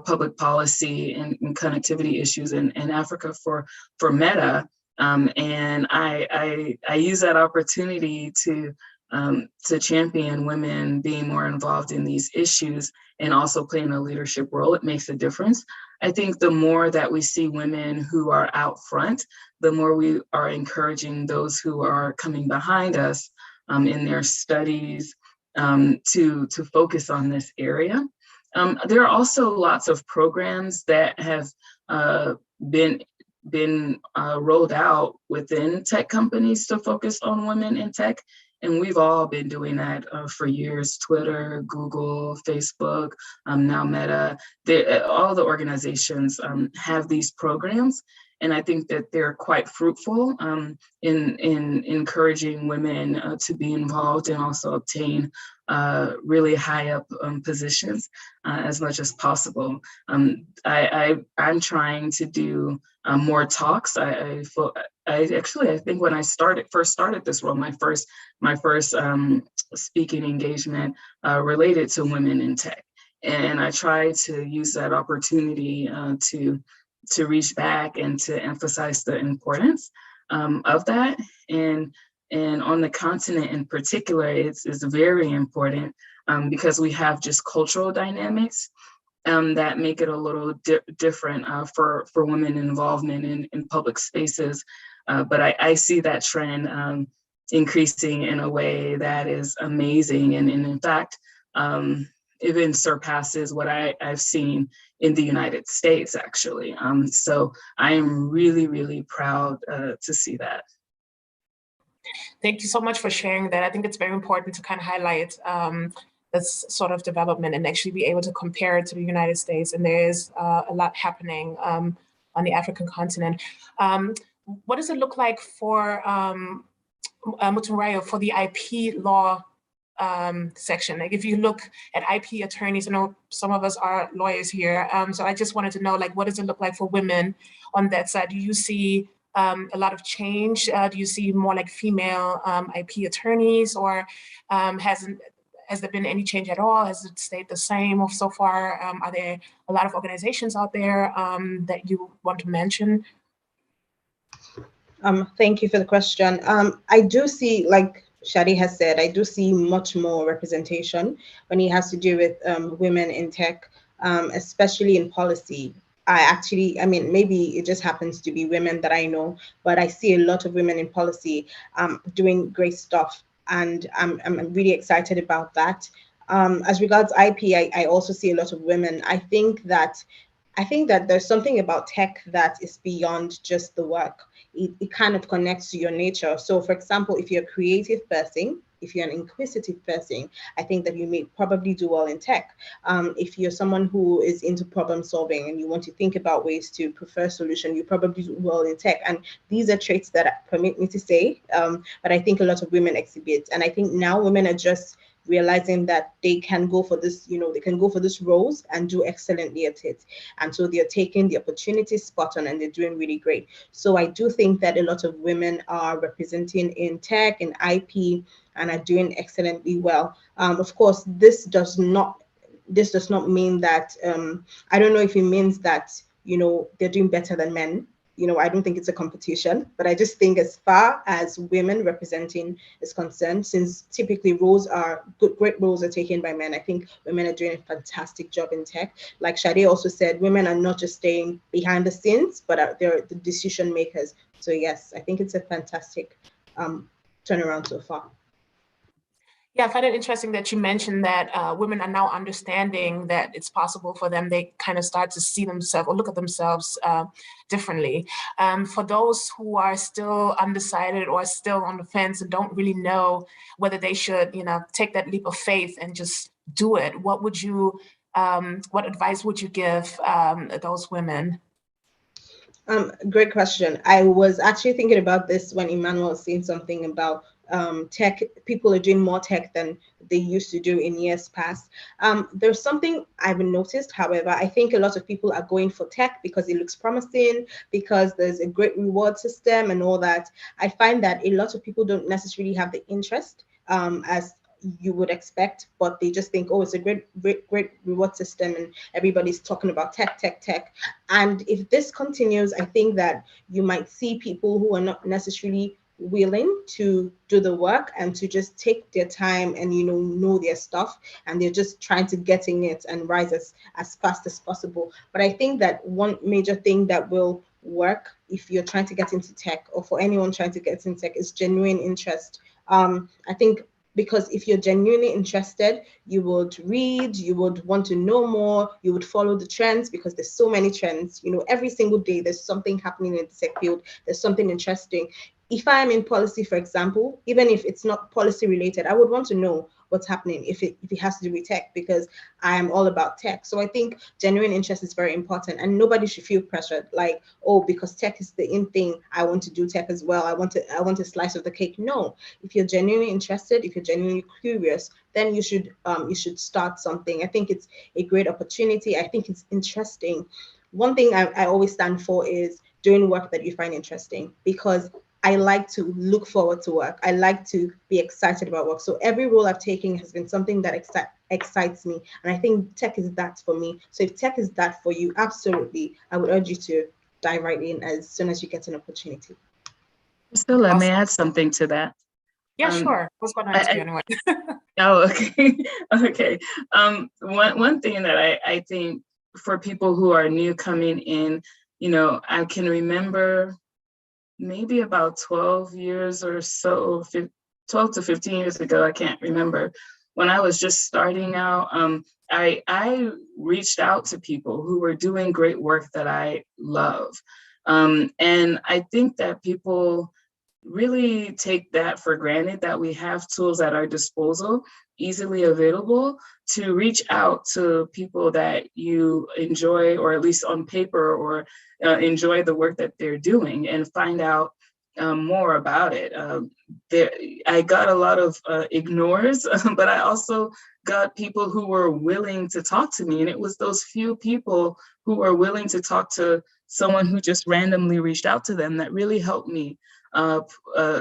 public policy and connectivity issues in Africa for Meta. And I use that opportunity to champion women being more involved in these issues and also playing a leadership role. It makes a difference. I think the more that we see women who are out front, the more we are encouraging those who are coming behind us in their studies to focus on this area. There are also lots of programs that have been rolled out within tech companies to focus on women in tech. And we've all been doing that for years. Twitter, Google, Facebook, now Meta, all the organizations have these programs. and I think that they're quite fruitful in encouraging women to be involved and also obtain really high up positions as much as possible. I'm trying to do more talks. I think when I first started this role, my first speaking engagement related to women in tech, and I tried to use that opportunity to reach back and to emphasize the importance of that. And on the continent in particular, it's very important because we have just cultural dynamics that make it a little different for women involvement in public spaces. But I see that trend increasing in a way that is amazing, and in fact, even surpasses what I've seen in the United States, actually. So I am really, really proud to see that. Thank you so much for sharing that. I think it's very important to kind of highlight this sort of development and actually be able to compare it to the United States. And there is a lot happening on the African continent. What does it look like for Motunrayo, for the IP law section? Like, if you look at IP attorneys, I know some of us are lawyers here, so I just wanted to know, like, what does it look like for women on that side? Do you see a lot of change? Do you see more like female IP attorneys, or has there been any change at all? Has it stayed the same so far? Are there a lot of organizations out there that you want to mention? Thank you for the question. I do see, like Sade has said, I do see much more representation when it has to do with women in tech, especially in policy. I mean, maybe it just happens to be women that I know, but I see a lot of women in policy doing great stuff, and I'm really excited about that. As regards IP, I also see a lot of women. I think that there's something about tech that is beyond just the work. It kind of connects to your nature. So, for example, if you're a creative person, if you're an inquisitive person, I think that you may probably do well in tech. If you're someone who is into problem solving and you want to think about ways to prefer solution, you probably do well in tech. And these are traits that permit me to say, but I think a lot of women exhibit. And I think now women are just realizing that they can go for this, they can go for this roles and do excellently at it. And so they're taking the opportunity spot on and they're doing really great. So I do think that a lot of women are representing in tech and IP and are doing excellently well. Of course, this does not mean that, I don't know if it means that, they're doing better than men. I don't think it's a competition, but I just think as far as women representing is concerned, since typically great roles are taken by men, I think women are doing a fantastic job in tech. Like Sade also said, women are not just staying behind the scenes, but they're the decision makers. So yes, I think it's a fantastic turnaround so far. Yeah, I find it interesting that you mentioned that women are now understanding that it's possible for them. They kind of start to see themselves or look at themselves differently. For those who are still undecided or still on the fence and don't really know whether they should, take that leap of faith and just do it, what advice would you give those women? Great question. I was actually thinking about this when Emmanuel was saying something about tech. People are doing more tech than they used to do in years past. There's something I've noticed, however. I think a lot of people are going for tech because it looks promising, because there's a great reward system and all that. I find that a lot of people don't necessarily have the interest as you would expect, but they just think, oh, it's a great reward system and everybody's talking about tech. And if this continues, I think that you might see people who are not necessarily willing to do the work and to just take their time and know their stuff, and they're just trying to get in it and rise as fast as possible. But I think that one major thing that will work if you're trying to get into tech, or for anyone trying to get into tech, is genuine interest. I think because if you're genuinely interested, you would read, you would want to know more, you would follow the trends, because there's so many trends. Every single day there's something happening in the tech field, there's something interesting. If I'm in policy, for example, even if it's not policy related, I would want to know what's happening if it has to do with tech, because I am all about tech. So I think genuine interest is very important, and nobody should feel pressured like, oh, because tech is the in thing, I want to do tech as well. I want a slice of the cake. No, if you're genuinely interested, if you're genuinely curious, then you should start something. I think it's a great opportunity. I think it's interesting. One thing I always stand for is doing work that you find interesting, because I like to look forward to work. I like to be excited about work. So every role I've taken has been something that excites me. And I think tech is that for me. So if tech is that for you, absolutely, I would urge you to dive right in as soon as you get an opportunity. Priscilla, awesome. May I add something to that? Yeah, sure. I was going to ask you anyway. Oh, okay. Okay. One thing that I think for people who are new coming in, you know, I can remember maybe about 12 years or so, 12 to 15 years ago, I can't remember, when I was just starting out, I reached out to people who were doing great work that I love. And I think that people really take that for granted, that we have tools at our disposal, easily available, to reach out to people that you enjoy, or at least on paper, or enjoy the work that they're doing, and find out more about it. I got a lot of ignores, but I also got people who were willing to talk to me. And it was those few people who were willing to talk to someone who just randomly reached out to them that really helped me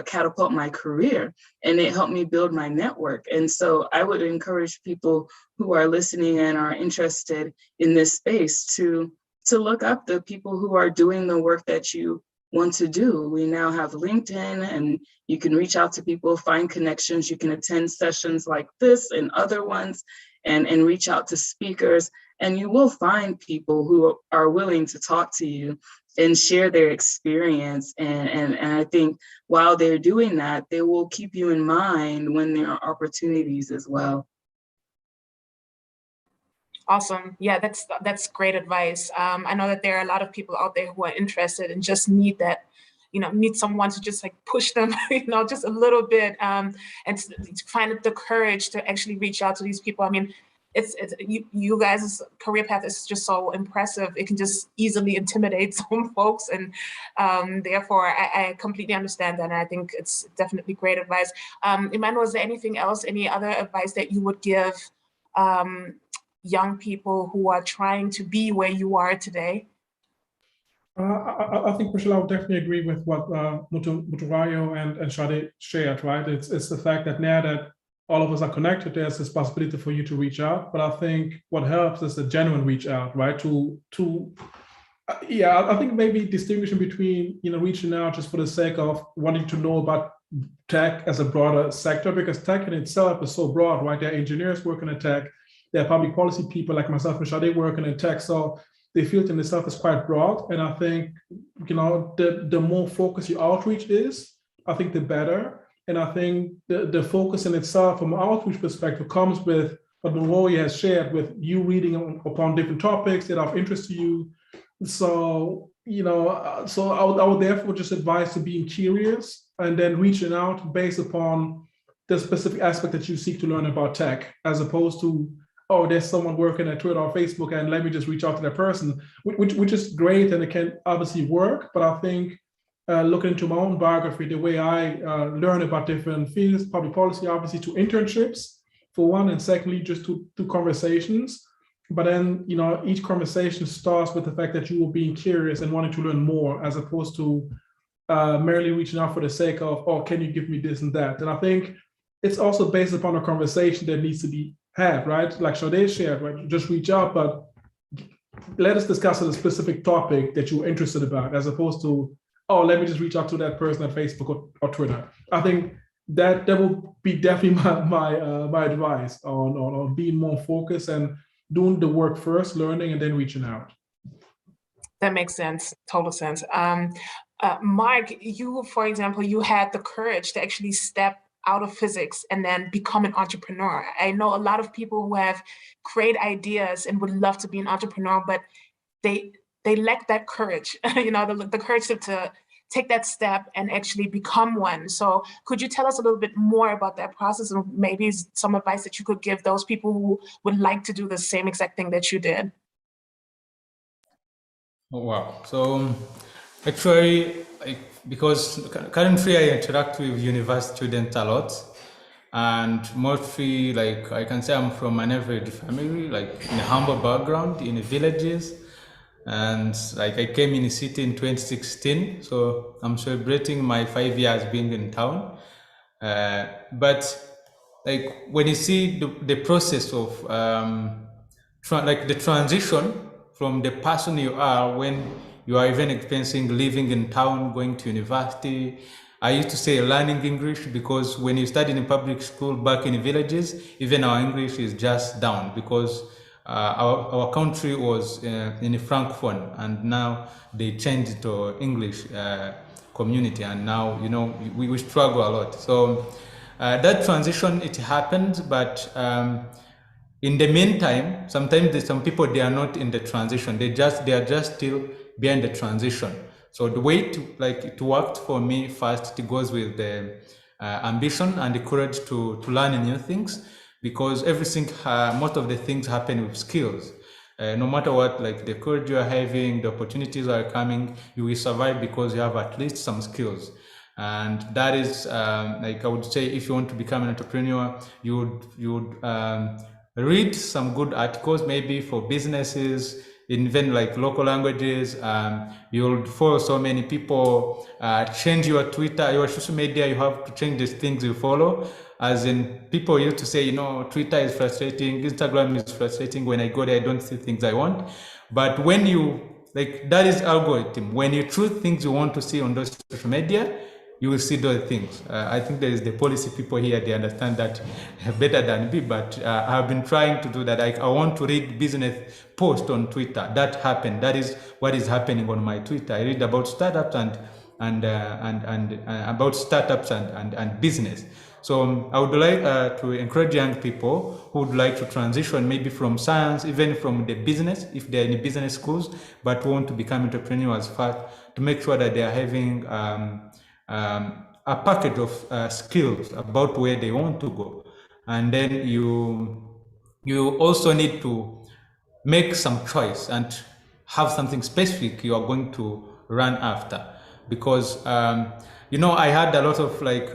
catapult my career, and it helped me build my network. And so I would encourage people who are listening and are interested in this space to look up the people who are doing the work that you want to do. We now have LinkedIn, and you can reach out to people, find connections. You can attend sessions like this and other ones, and reach out to speakers, and you will find people who are willing to talk to you and share their experience. And I think while they're doing that, they will keep you in mind when there are opportunities as well. Awesome. Yeah, that's great advice. I know that there are a lot of people out there who are interested and just need that, need someone to just like push them, just a little bit, and to find the courage to actually reach out to these people. I mean, you guys' career path is just so impressive. It can just easily intimidate some folks, and therefore I completely understand that, and I think it's definitely great advice. Emmanuel, is there anything else, any other advice that you would give young people who are trying to be where you are today? I think, Priscilla, I would definitely agree with what Motunrayo and Sade shared, right? It's the fact that now that all of us are connected, there's this possibility for you to reach out. But I think what helps is the genuine reach out, right? I think maybe distinguishing between, reaching out just for the sake of wanting to know about tech as a broader sector, because tech in itself is so broad, right? There are engineers working in tech, there are public policy people like myself and Sade working in tech. So the field in itself is quite broad. And I think, the more focused your outreach is, I think the better. And I think the focus in itself from an outreach perspective comes with what Motunrayo has shared, with you reading upon different topics that are of interest to you. So, I would therefore just advise to being curious and then reaching out based upon the specific aspect that you seek to learn about tech, as opposed to, oh, there's someone working at Twitter or Facebook and let me just reach out to that person, which is great, and it can obviously work. But I think looking into my own biography, the way I learn about different fields, public policy, obviously to internships for one, and secondly, just to conversations. But then, each conversation starts with the fact that you are being curious and wanting to learn more, as opposed to merely reaching out for the sake of, oh, can you give me this and that? And I think it's also based upon a conversation that needs to be had, right? Like Sade shared, right? Just reach out, but let us discuss a specific topic that you're interested about, as opposed to, oh, let me just reach out to that person at Facebook or Twitter. I think that will be definitely my advice on being more focused and doing the work first, learning, and then reaching out. That makes sense, total sense. Mark, you, for example, you had the courage to actually step out of physics and then become an entrepreneur. I know a lot of people who have great ideas and would love to be an entrepreneur, but they lack that courage, the courage to take that step and actually become one. So could you tell us a little bit more about that process and maybe some advice that you could give those people who would like to do the same exact thing that you did? Oh, wow. So actually, because currently I interact with university students a lot, and mostly, like, I can say I'm from an average family, like in a humble background, in the villages. And like I came in the city in 2016, so I'm celebrating my 5 years being in town. But like when you see the process of like the transition from the person you are when you are even experiencing living in town, going to university. I used to say learning English, because when you study in public school back in the villages, even our English is just down, because our country was in a francophone, and now they changed to English community, and now, you know, we struggle a lot. So that transition, it happened, but in the meantime, sometimes there's some people, they are not in the transition. They are just still behind the transition. So the way it worked for me first, it goes with the ambition and the courage to learn new things, because everything, most of the things happen with skills. No matter what, like the courage you are having, the opportunities are coming, you will survive because you have at least some skills. And that is, like I would say, if you want to become an entrepreneur, you would read some good articles, maybe for businesses, even like local languages. You'll follow so many people, change your Twitter, your social media, you have to change the things you follow. As in, people used to say, you know, Twitter is frustrating, Instagram is frustrating. When I go there, I don't see things I want. But when you, like, that is algorithm. When you choose things you want to see on those social media, you will see those things. I think there is the policy people here, they understand that better than me, but I've been trying to do that. I want to read business posts on Twitter. That happened. That is what is happening on my Twitter. I read about startups and about startups and business. So I would like to encourage young people who would like to transition maybe from science, even from the business, if they're in business schools, but want to become entrepreneurs fast, to make sure that they are having a package of skills about where they want to go. And then you also need to make some choice and have something specific you are going to run after. Because you know, I had a lot of like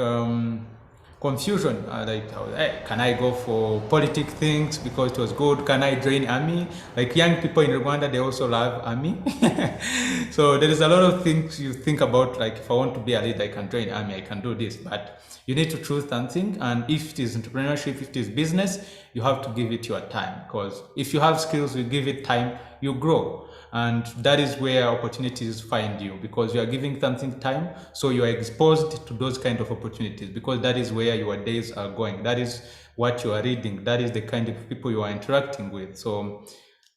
confusion, like, hey, can I go for politic things because it was good? Can I join army? Like young people in Rwanda, they also love army. So there is a lot of things you think about, like if I want to be a leader, I can join army, I can do this, but you need to choose something. And if it is entrepreneurship, if it is business, you have to give it your time, because if you have skills, you give it time, you grow. And that is where opportunities find you, because you are giving something time, so you are exposed to those kind of opportunities, because that is where your days are going. That is what you are reading. That is the kind of people you are interacting with. So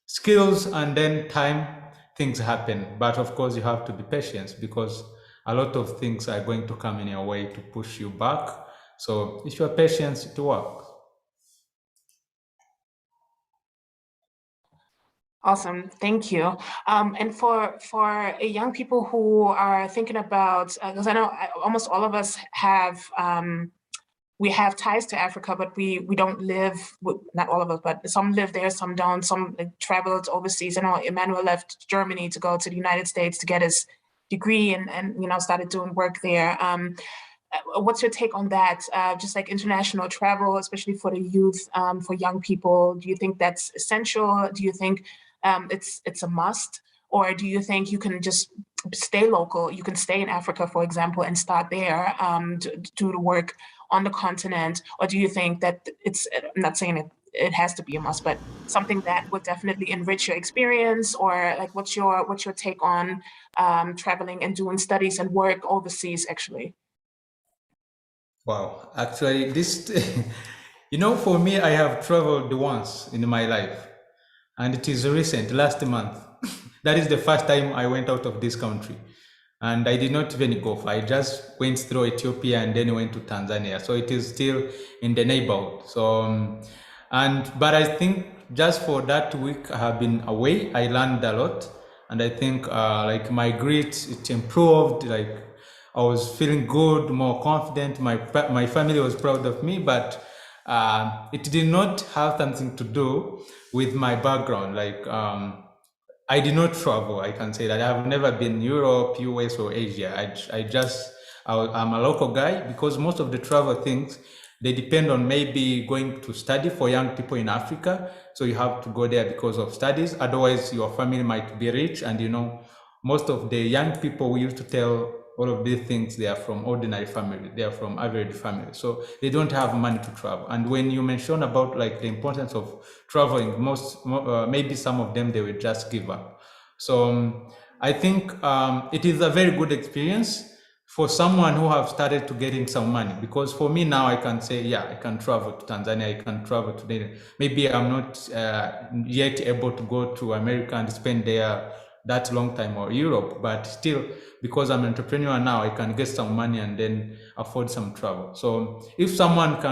skills and then time, things happen. But of course, you have to be patient, because a lot of things are going to come in your way to push you back. So if you are patient, it works. Awesome, thank you. And for young people who are thinking about, because I know almost all of us have, we have ties to Africa, but we don't live, not all of us, but some live there, some don't, some traveled overseas. I know Emmanuel left Germany to go to the United States to get his degree and you know, started doing work there. What's your take on that? Just like international travel, especially for the youth, for young people, do you think that's essential? Do you think it's a must? Or do you think you can just stay local? You can stay in Africa, for example, and start there, do the work on the continent? Or do you think that it's, I'm not saying it has to be a must, but something that would definitely enrich your experience? Or like, what's your take on traveling and doing studies and work overseas, actually? Wow, actually, this, you know, for me, I have traveled once in my life, and it is recent, last month. That is the first time I went out of this country, and I did not even go far. I just went through Ethiopia and then went to Tanzania. So it is still in the neighborhood. So, but I think just for that week I have been away, I learned a lot. And I think like my grit, it improved, like I was feeling good, more confident. My family was proud of me, but it did not have something to do with my background. Like I did not travel. I can say that I have never been Europe, US, or Asia. I'm a local guy, because most of the travel things, they depend on maybe going to study for young people in Africa. So you have to go there because of studies. Otherwise, your family might be rich. And, you know, most of the young people, we used to tell all of these things, they are from ordinary family. They are from average family. So they don't have money to travel. And when you mention about like the importance of traveling, maybe some of them, they will just give up. So I think it is a very good experience for someone who have started to getting some money, because for me now I can say, yeah, I can travel to Tanzania, I can travel to there. Maybe I'm not yet able to go to America and spend there that long time, or Europe, but still, because I'm an entrepreneur now, I can get some money and then afford some travel. So if someone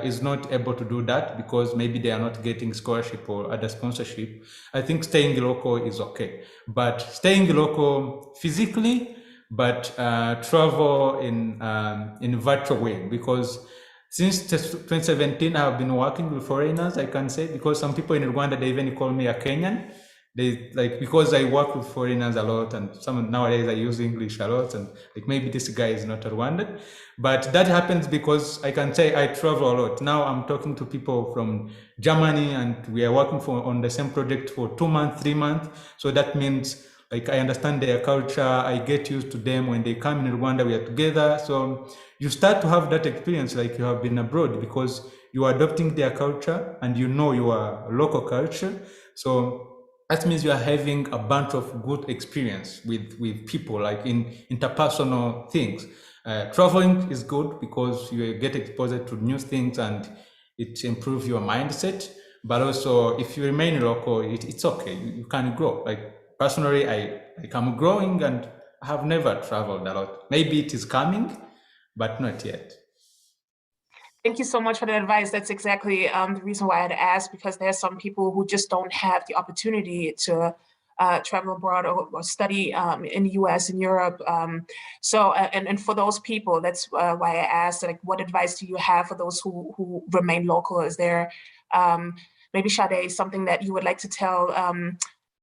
is not able to do that because maybe they are not getting scholarship or other sponsorship, I think staying local is okay. But staying local physically, but travel in virtual way, because since 2017 I have been working with foreigners, I can say, because some people in Rwanda, they even call me a Kenyan. They like, because I work with foreigners a lot, and some nowadays I use English a lot, and like maybe this guy is not a Rwandan, but that happens because I can say I travel a lot. Now I'm talking to people from Germany, and we are working on the same project for 2 months, 3 months. So that means like I understand their culture, I get used to them. When they come in Rwanda, we are together. So you start to have that experience like you have been abroad, because you are adopting their culture and you know your local culture. So that means you are having a bunch of good experience with people, like in interpersonal things. Traveling is good because you get exposed to new things and it improves your mindset. But also, if you remain local, it's okay. You can grow. Like personally, I'm growing and I have never traveled a lot. Maybe it is coming, but not yet. Thank you so much for the advice. That's exactly the reason why I had asked, because there's some people who just don't have the opportunity to travel abroad or study in the US and Europe. And for those people, that's why I asked, like, what advice do you have for those who remain local? Is there maybe, Sade, something that you would like to tell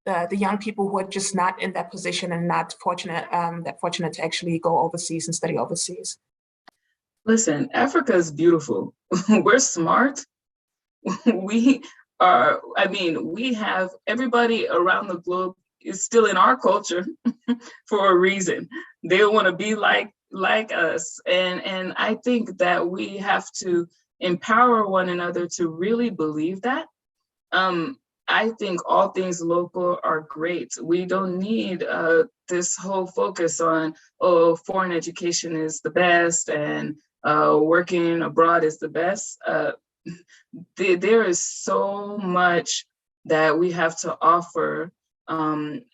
the young people who are just not in that position and not fortunate to actually go overseas and study overseas? Listen, Africa is beautiful. We're smart. We are, we have everybody around the globe is still in our culture for a reason. They want to be like us. And I think that we have to empower one another to really believe that. I think all things local are great. We don't need this whole focus on, foreign education is the best and working abroad is the best. There is so much that we have to offer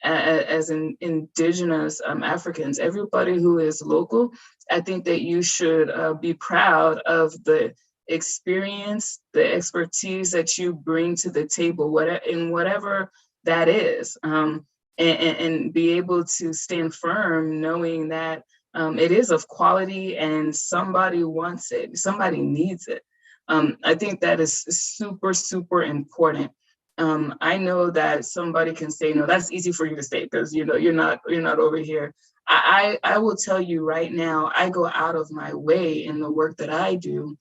as indigenous Africans. Everybody who is local, I think that you should be proud of the experience, the expertise that you bring to the table, whatever that is, and be able to stand firm knowing that it is of quality and somebody wants it, somebody needs it. I think that is super, super important. I know that somebody can say, no, that's easy for you to say because you're not over here. I will tell you right now, I go out of my way in the work that I do,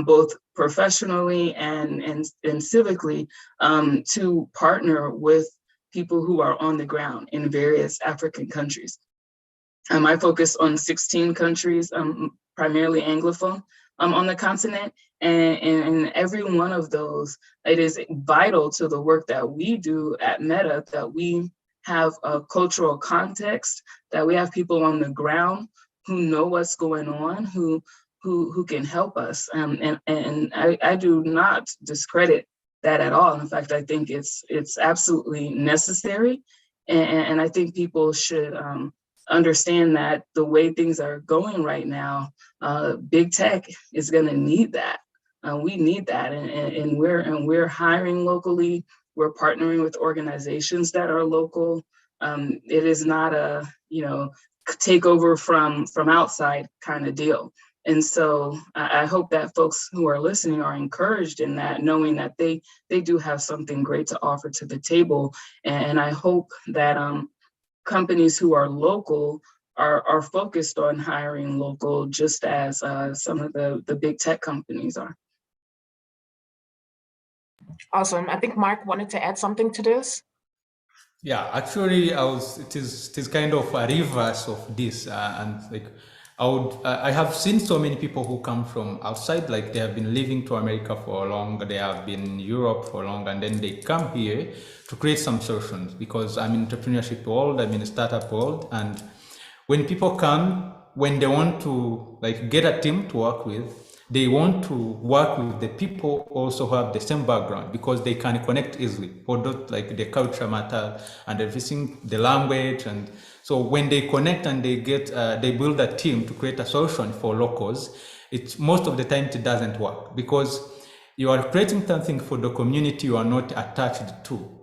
both professionally and civically, to partner with people who are on the ground in various African countries. I focus on 16 countries, primarily Anglophone, on the continent. And every one of those, it is vital to the work that we do at Meta that we have a cultural context, that we have people on the ground who know what's going on, who can help us. And I do not discredit that at all. In fact, I think it's absolutely necessary. And I think people should understand that the way things are going right now, big tech is going to need that. We need that, and we're hiring locally. We're partnering with organizations that are local. It is not a take over from outside kind of deal. And so I hope that folks who are listening are encouraged in that, knowing that they do have something great to offer to the table. And I hope that companies who are local are focused on hiring local, just as some of the big tech companies are. Awesome. I think Mark wanted to add something to this. Yeah, actually, it is kind of a reverse of this, and like I have seen so many people who come from outside, like they have been living to America for long, they have been in Europe for long, and then they come here to create some solutions, because I'm in entrepreneurship world, I'm in a startup world, and when people come, when they want to like get a team to work with, they want to work with the people also who have the same background, because they can connect easily, although like the culture matter and everything, the language. And so when they connect and they get, they build a team to create a solution for locals, most of the time it doesn't work, because you are creating something for the community you are not attached to.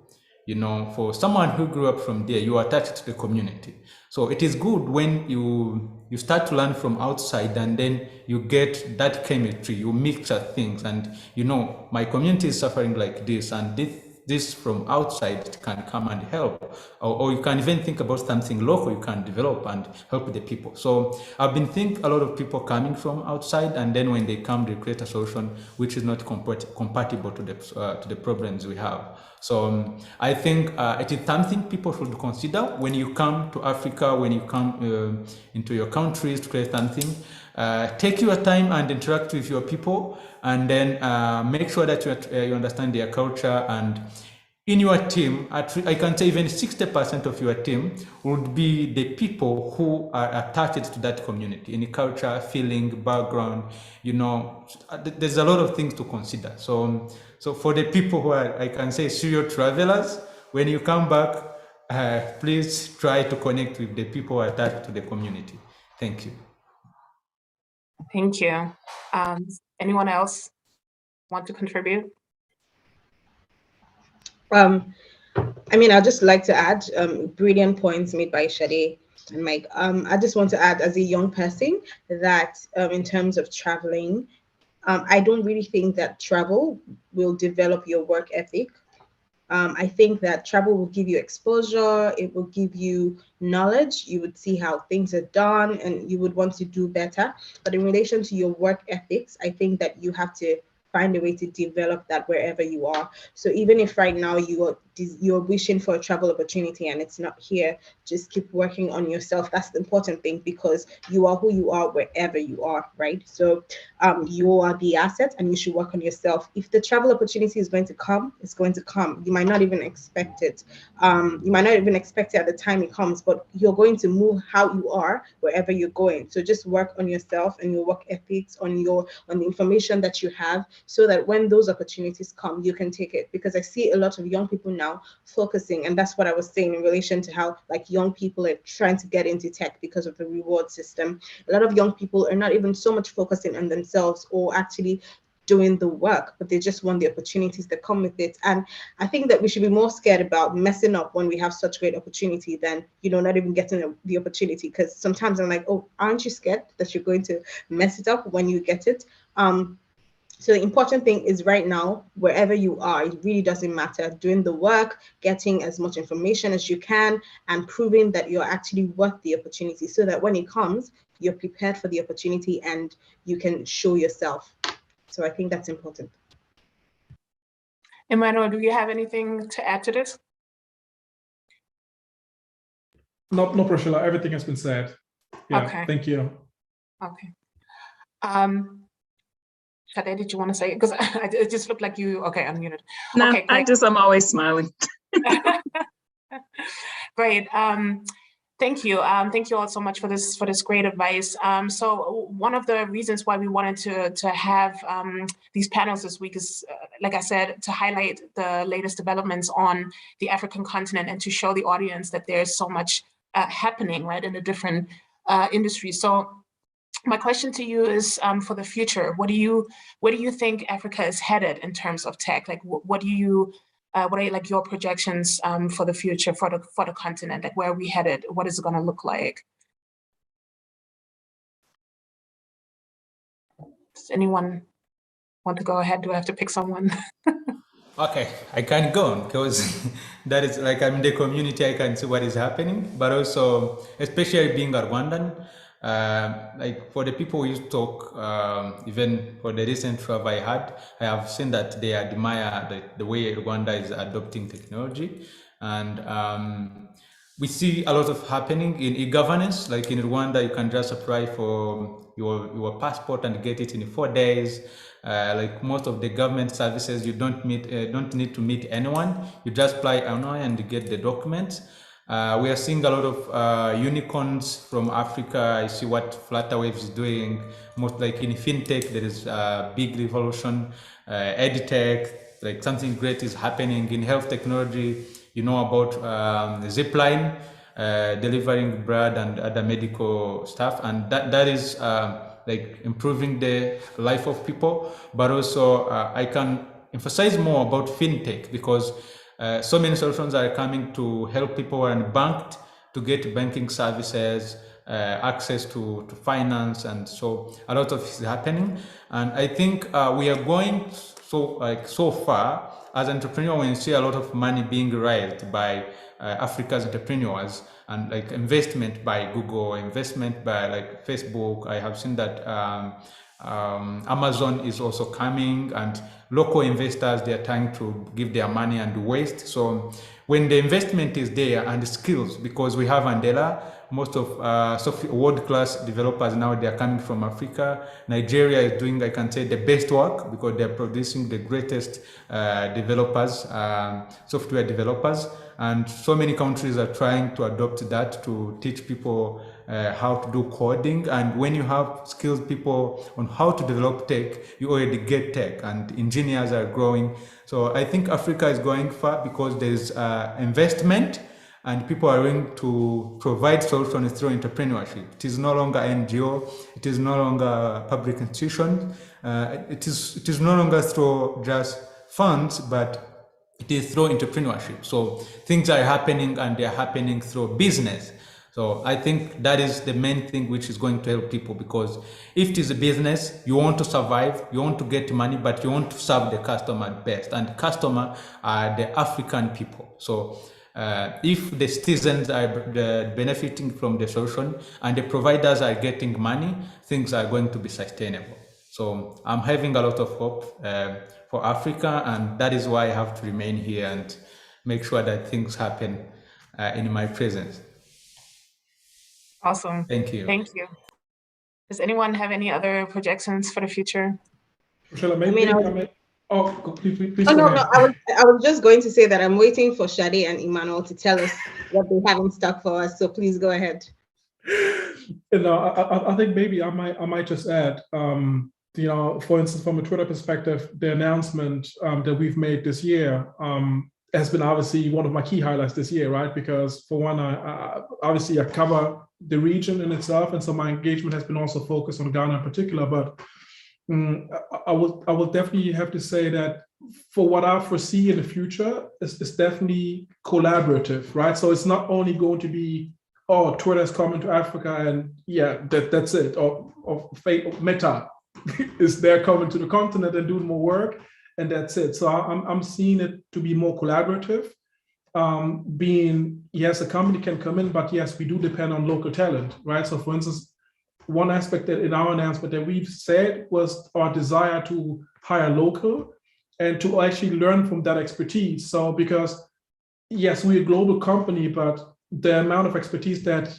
You know, for someone who grew up from there, you are attached to the community. So it is good when you start to learn from outside, and then you get that chemistry, you mix things, and you know, my community is suffering like this, and this from outside can come and help, or you can even think about something local you can develop and help the people. So I've been thinking a lot of people coming from outside, and then when they come, they create a solution which is not compatible to the problems we have. So I think it is something people should consider when you come to Africa, when you come into your countries to create something. Take your time and interact with your people, and then make sure that you understand their culture. And in your team, I can say even 60% of your team would be the people who are attached to that community, any culture, feeling, background. You know, there's a lot of things to consider. So for the people who are, I can say, serial travelers, when you come back, please try to connect with the people who are attached to the community. Thank you. Thank you. Anyone else want to contribute? I mean, I'd just like to add brilliant points made by Sade and Mike. I just want to add, as a young person, that in terms of traveling, I don't really think that travel will develop your work ethic. I think that travel will give you exposure, it will give you knowledge, you would see how things are done, and you would want to do better. But in relation to your work ethics, I think that you have to find a way to develop that wherever you are. So even if right now you're wishing for a travel opportunity and it's not here, just keep working on yourself. That's the important thing, because you are who you are wherever you are, right? So you are the asset, and you should work on yourself. If the travel opportunity is going to come, it's going to come. You might not even expect it. You might not even expect it at the time it comes, but you're going to move how you are wherever you're going. So just work on yourself and your work ethics, on the information that you have, so that when those opportunities come, you can take it. Because I see a lot of young people now focusing, and that's what I was saying in relation to how like young people are trying to get into tech because of the reward system. A lot of young people are not even so much focusing on themselves or actually doing the work, but they just want the opportunities that come with it. And I think that we should be more scared about messing up when we have such great opportunity than, you know, not even getting the opportunity. Because sometimes I'm like, oh, aren't you scared that you're going to mess it up when you get it? So the important thing is right now, wherever you are, it really doesn't matter. Doing the work, getting as much information as you can, and proving that you're actually worth the opportunity, so that when it comes, you're prepared for the opportunity and you can show yourself. So I think that's important. Emmanuel, do you have anything to add to this? No, Priscilla, everything has been said. Yeah, okay. Thank you. Okay. Sade, did you want to say it? Because it just looked like you, okay, unmuted. No, okay, I'm always smiling. Great. Thank you. Thank you all so much for this great advice. So one of the reasons why we wanted to have these panels this week is, like I said, to highlight the latest developments on the African continent and to show the audience that there's so much happening, right, in the different industries. So my question to you is, for the future, where do you think Africa is headed in terms of tech? Like, what are like your projections for the future for the continent? Like, where are we headed? What is it going to look like? Does anyone want to go ahead? Do I have to pick someone? Okay, I can go on because that is like I'm in the community, I can see what is happening, but also, especially being a Rwandan, like for the people who used to talk, even for the recent travel I had, I have seen that they admire the way Rwanda is adopting technology. And we see a lot of happening in e-governance. Like in Rwanda, you can just apply for your passport and get it in 4 days. Like most of the government services, you don't need to meet anyone. You just apply online and you get the documents. We are seeing a lot of unicorns from Africa. I see what Flutterwave is doing. Most like in fintech, there is a big revolution. EdTech, like something great is happening in health technology. You know about Zipline, delivering blood and other medical stuff, and that is like improving the life of people. But also I can emphasize more about fintech because so many solutions are coming to help people who are unbanked to get banking services, access to finance, and so a lot of is happening. And I think we are going so far as entrepreneurs, when you see a lot of money being raised by Africa's entrepreneurs, and like investment by Google, investment by like Facebook. I have seen that Amazon is also coming, and local investors, they are trying to give their money and waste. So when the investment is there and the skills, because we have Andela, most of world-class developers now, they are coming from Africa. Nigeria is doing, I can say, the best work because they're producing the greatest developers, software developers. And so many countries are trying to adopt that to teach people how to do coding. And when you have skilled people on how to develop tech, you already get tech, and engineers are growing. So I think Africa is going far because there's investment, and people are willing to provide solutions through entrepreneurship. It is no longer NGO, it is no longer public institution, it is no longer through just funds, but it is through entrepreneurship. So things are happening, and they are happening through business. So I think that is the main thing which is going to help people, because if it is a business, you want to survive, you want to get money, but you want to serve the customer best, and the customer are the African people. So if the citizens are benefiting from the solution and the providers are getting money, things are going to be sustainable. So I'm having a lot of hope for Africa, and that is why I have to remain here and make sure that things happen in my presence. Awesome. Thank you. Thank you. Does anyone have any other projections for the future? Priscilla, please no, I was just going to say that I'm waiting for Sade and Emmanuel to tell us what they have in stock for us. So please go ahead. I think maybe I might just add, for instance, from a Twitter perspective, the announcement that we've made this year has been obviously one of my key highlights this year, right? Because for one, I cover the region in itself, and so my engagement has been also focused on Ghana in particular. But I will definitely have to say that for what I foresee in the future, it's definitely collaborative, right? So it's not only going to be, oh, Twitter's coming to Africa and yeah, that's it, or Meta is there coming to the continent and doing more work, and that's it. So I'm seeing it to be more collaborative, being, yes, a company can come in, but yes, we do depend on local talent, right? So for instance, one aspect that in our announcement that we've said was our desire to hire local and to actually learn from that expertise. So because yes, we're a global company, but the amount of expertise that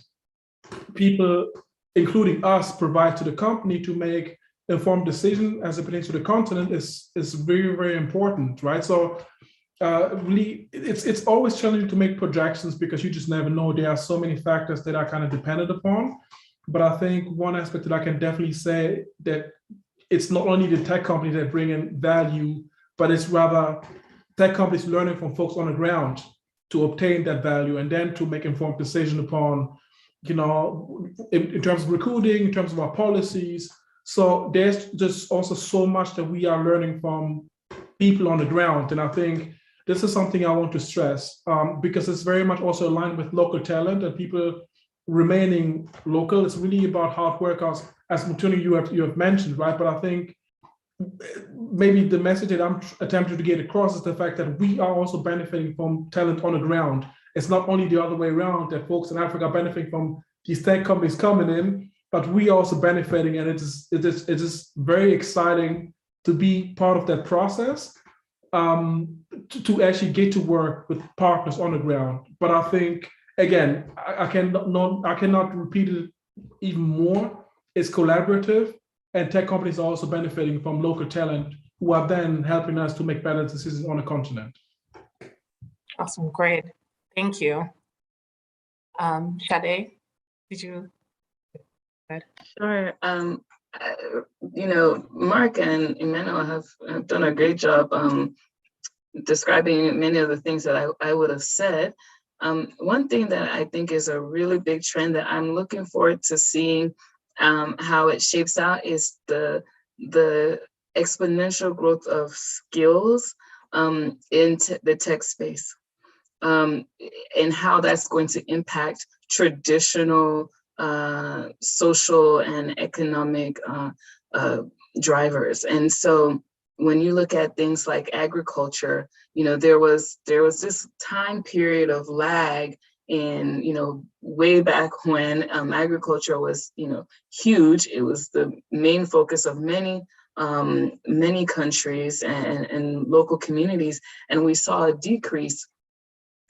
people, including us, provide to the company to make informed decision as it pertains to the continent is very, very important, right? So really, it's always challenging to make projections because you just never know. There are so many factors that are kind of dependent upon. But I think one aspect that I can definitely say that it's not only the tech companies that bring in value, but it's rather tech companies learning from folks on the ground to obtain that value and then to make informed decision upon, in terms of recruiting, in terms of our policies. So there's just also so much that we are learning from people on the ground. And I think this is something I want to stress because it's very much also aligned with local talent and people remaining local. It's really about hard work, as Motunrayo you have mentioned, right? But I think maybe the message that I'm attempting to get across is the fact that we are also benefiting from talent on the ground. It's not only the other way around that folks in Africa are benefiting from these tech companies coming in, but we are also benefiting, and it is very exciting to be part of that process, to actually get to work with partners on the ground. But I think, again, I cannot repeat it even more. It's collaborative, and tech companies are also benefiting from local talent who are then helping us to make better decisions on the continent. Awesome, great. Thank you. Sade, did you? Sure. You know, Mark and Emmanuel have done a great job describing many of the things that I would have said. One thing that I think is a really big trend that I'm looking forward to seeing how it shapes out is the exponential growth of skills in the tech space, and how that's going to impact traditional social and economic drivers. And so when you look at things like agriculture, you know, there was this time period of lag in, you know, way back when agriculture was, you know, huge. It was the main focus of many countries and local communities. And we saw a decrease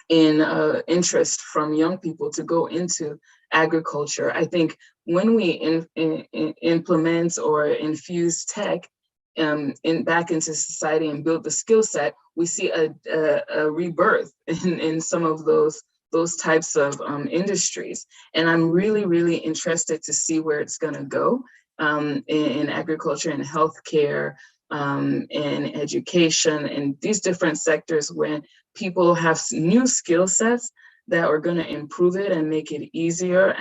in interest from young people to go into agriculture. I think when we implement or infuse tech back into society and build the skill set, we see a rebirth in some of those types of industries. And I'm really, really interested to see where it's going to go in agriculture and healthcare, in education, and these different sectors when people have new skill sets that are going to improve it and make it easier.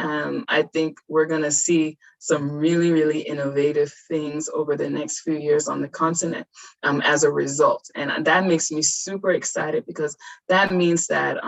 I think we're going to see some really, really innovative things over the next few years on the continent as a result. And that makes me super excited, because that means that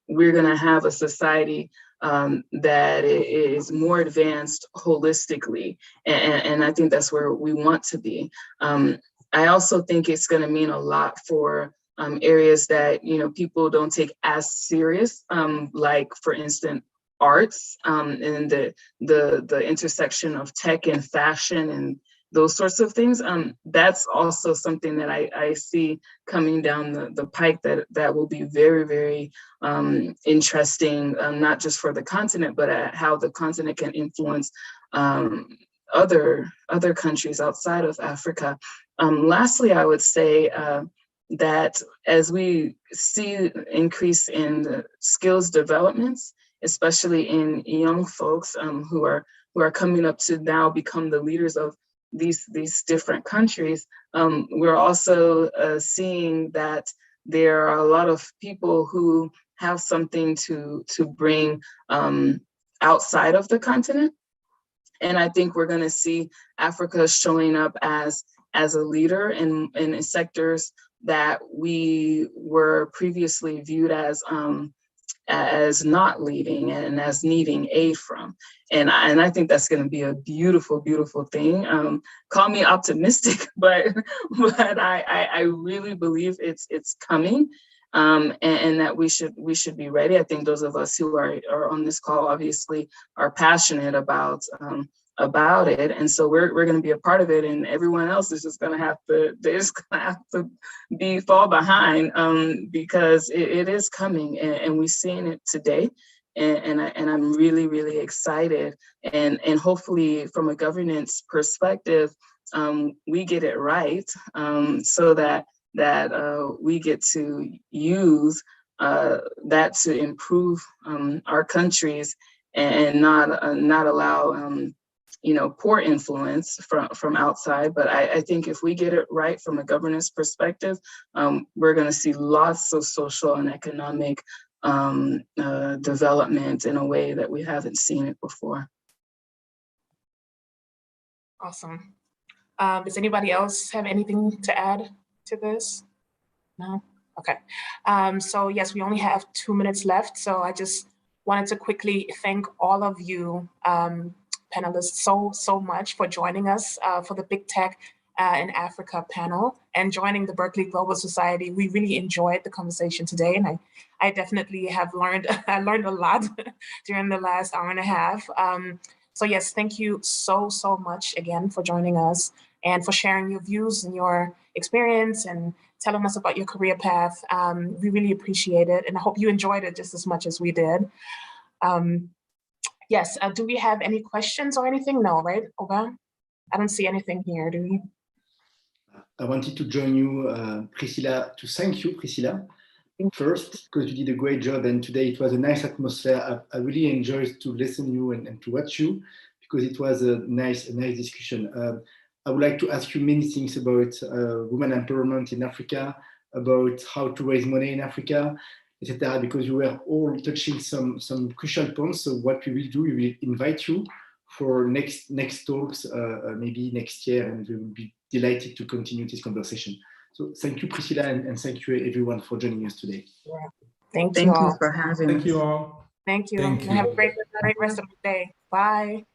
we're going to have a society that is more advanced holistically. And I think that's where we want to be. I also think it's going to mean a lot for areas that, you know, people don't take as serious, like, for instance, arts, and the intersection of tech and fashion and those sorts of things. That's also something that I see coming down the pike that will be very, very interesting, not just for the continent, but how the continent can influence other countries outside of Africa. Lastly, I would say that as we see increase in the skills developments, especially in young folks who are coming up to now become the leaders of these different countries, we're also seeing that there are a lot of people who have something to bring outside of the continent. And I think we're going to see Africa showing up as a leader in sectors that we were previously viewed as not leading and as needing aid from. And I think that's going to be a beautiful, beautiful thing. Call me optimistic, but I really believe it's coming, and that we should be ready. I think those of us who are on this call obviously are passionate about it, and so we're going to be a part of it, and everyone else is just going to have to fall behind, because it is coming, and we're seeing it today, and I'm really, really excited, and hopefully from a governance perspective, we get it right, so that we get to use that to improve our countries, and not allow poor influence from outside. But I think if we get it right from a governance perspective, we're going to see lots of social and economic development in a way that we haven't seen it before. Awesome. Does anybody else have anything to add to this? No? Okay. So yes, we only have 2 minutes left. So I just wanted to quickly thank all of you panelists so much for joining us for the Big Tech in Africa panel and joining the Berkeley Global Society. We really enjoyed the conversation today, and I definitely have learned, I learned a lot during the last hour and a half. So yes, thank you so much again for joining us and for sharing your views and your experience and telling us about your career path. We really appreciate it, and I hope you enjoyed it just as much as we did. Yes, do we have any questions or anything? No, right, Aubin? I don't see anything here, do we? I wanted to join you, Priscilla, to thank you, Priscilla, first, because you did a great job, and today it was a nice atmosphere. I really enjoyed to listen to you and to watch you, because it was a nice discussion. I would like to ask you many things about women empowerment in Africa, about how to raise money in Africa, etc., because you were all touching some crucial points. So what we will do, we will invite you for next talks, maybe next year, and we will be delighted to continue this conversation. So thank you, Priscilla, and thank you everyone for joining us today. Yeah. Thank you all. For having us. Thank you all. Thank you. Thank you. Have a great rest of the day. Bye.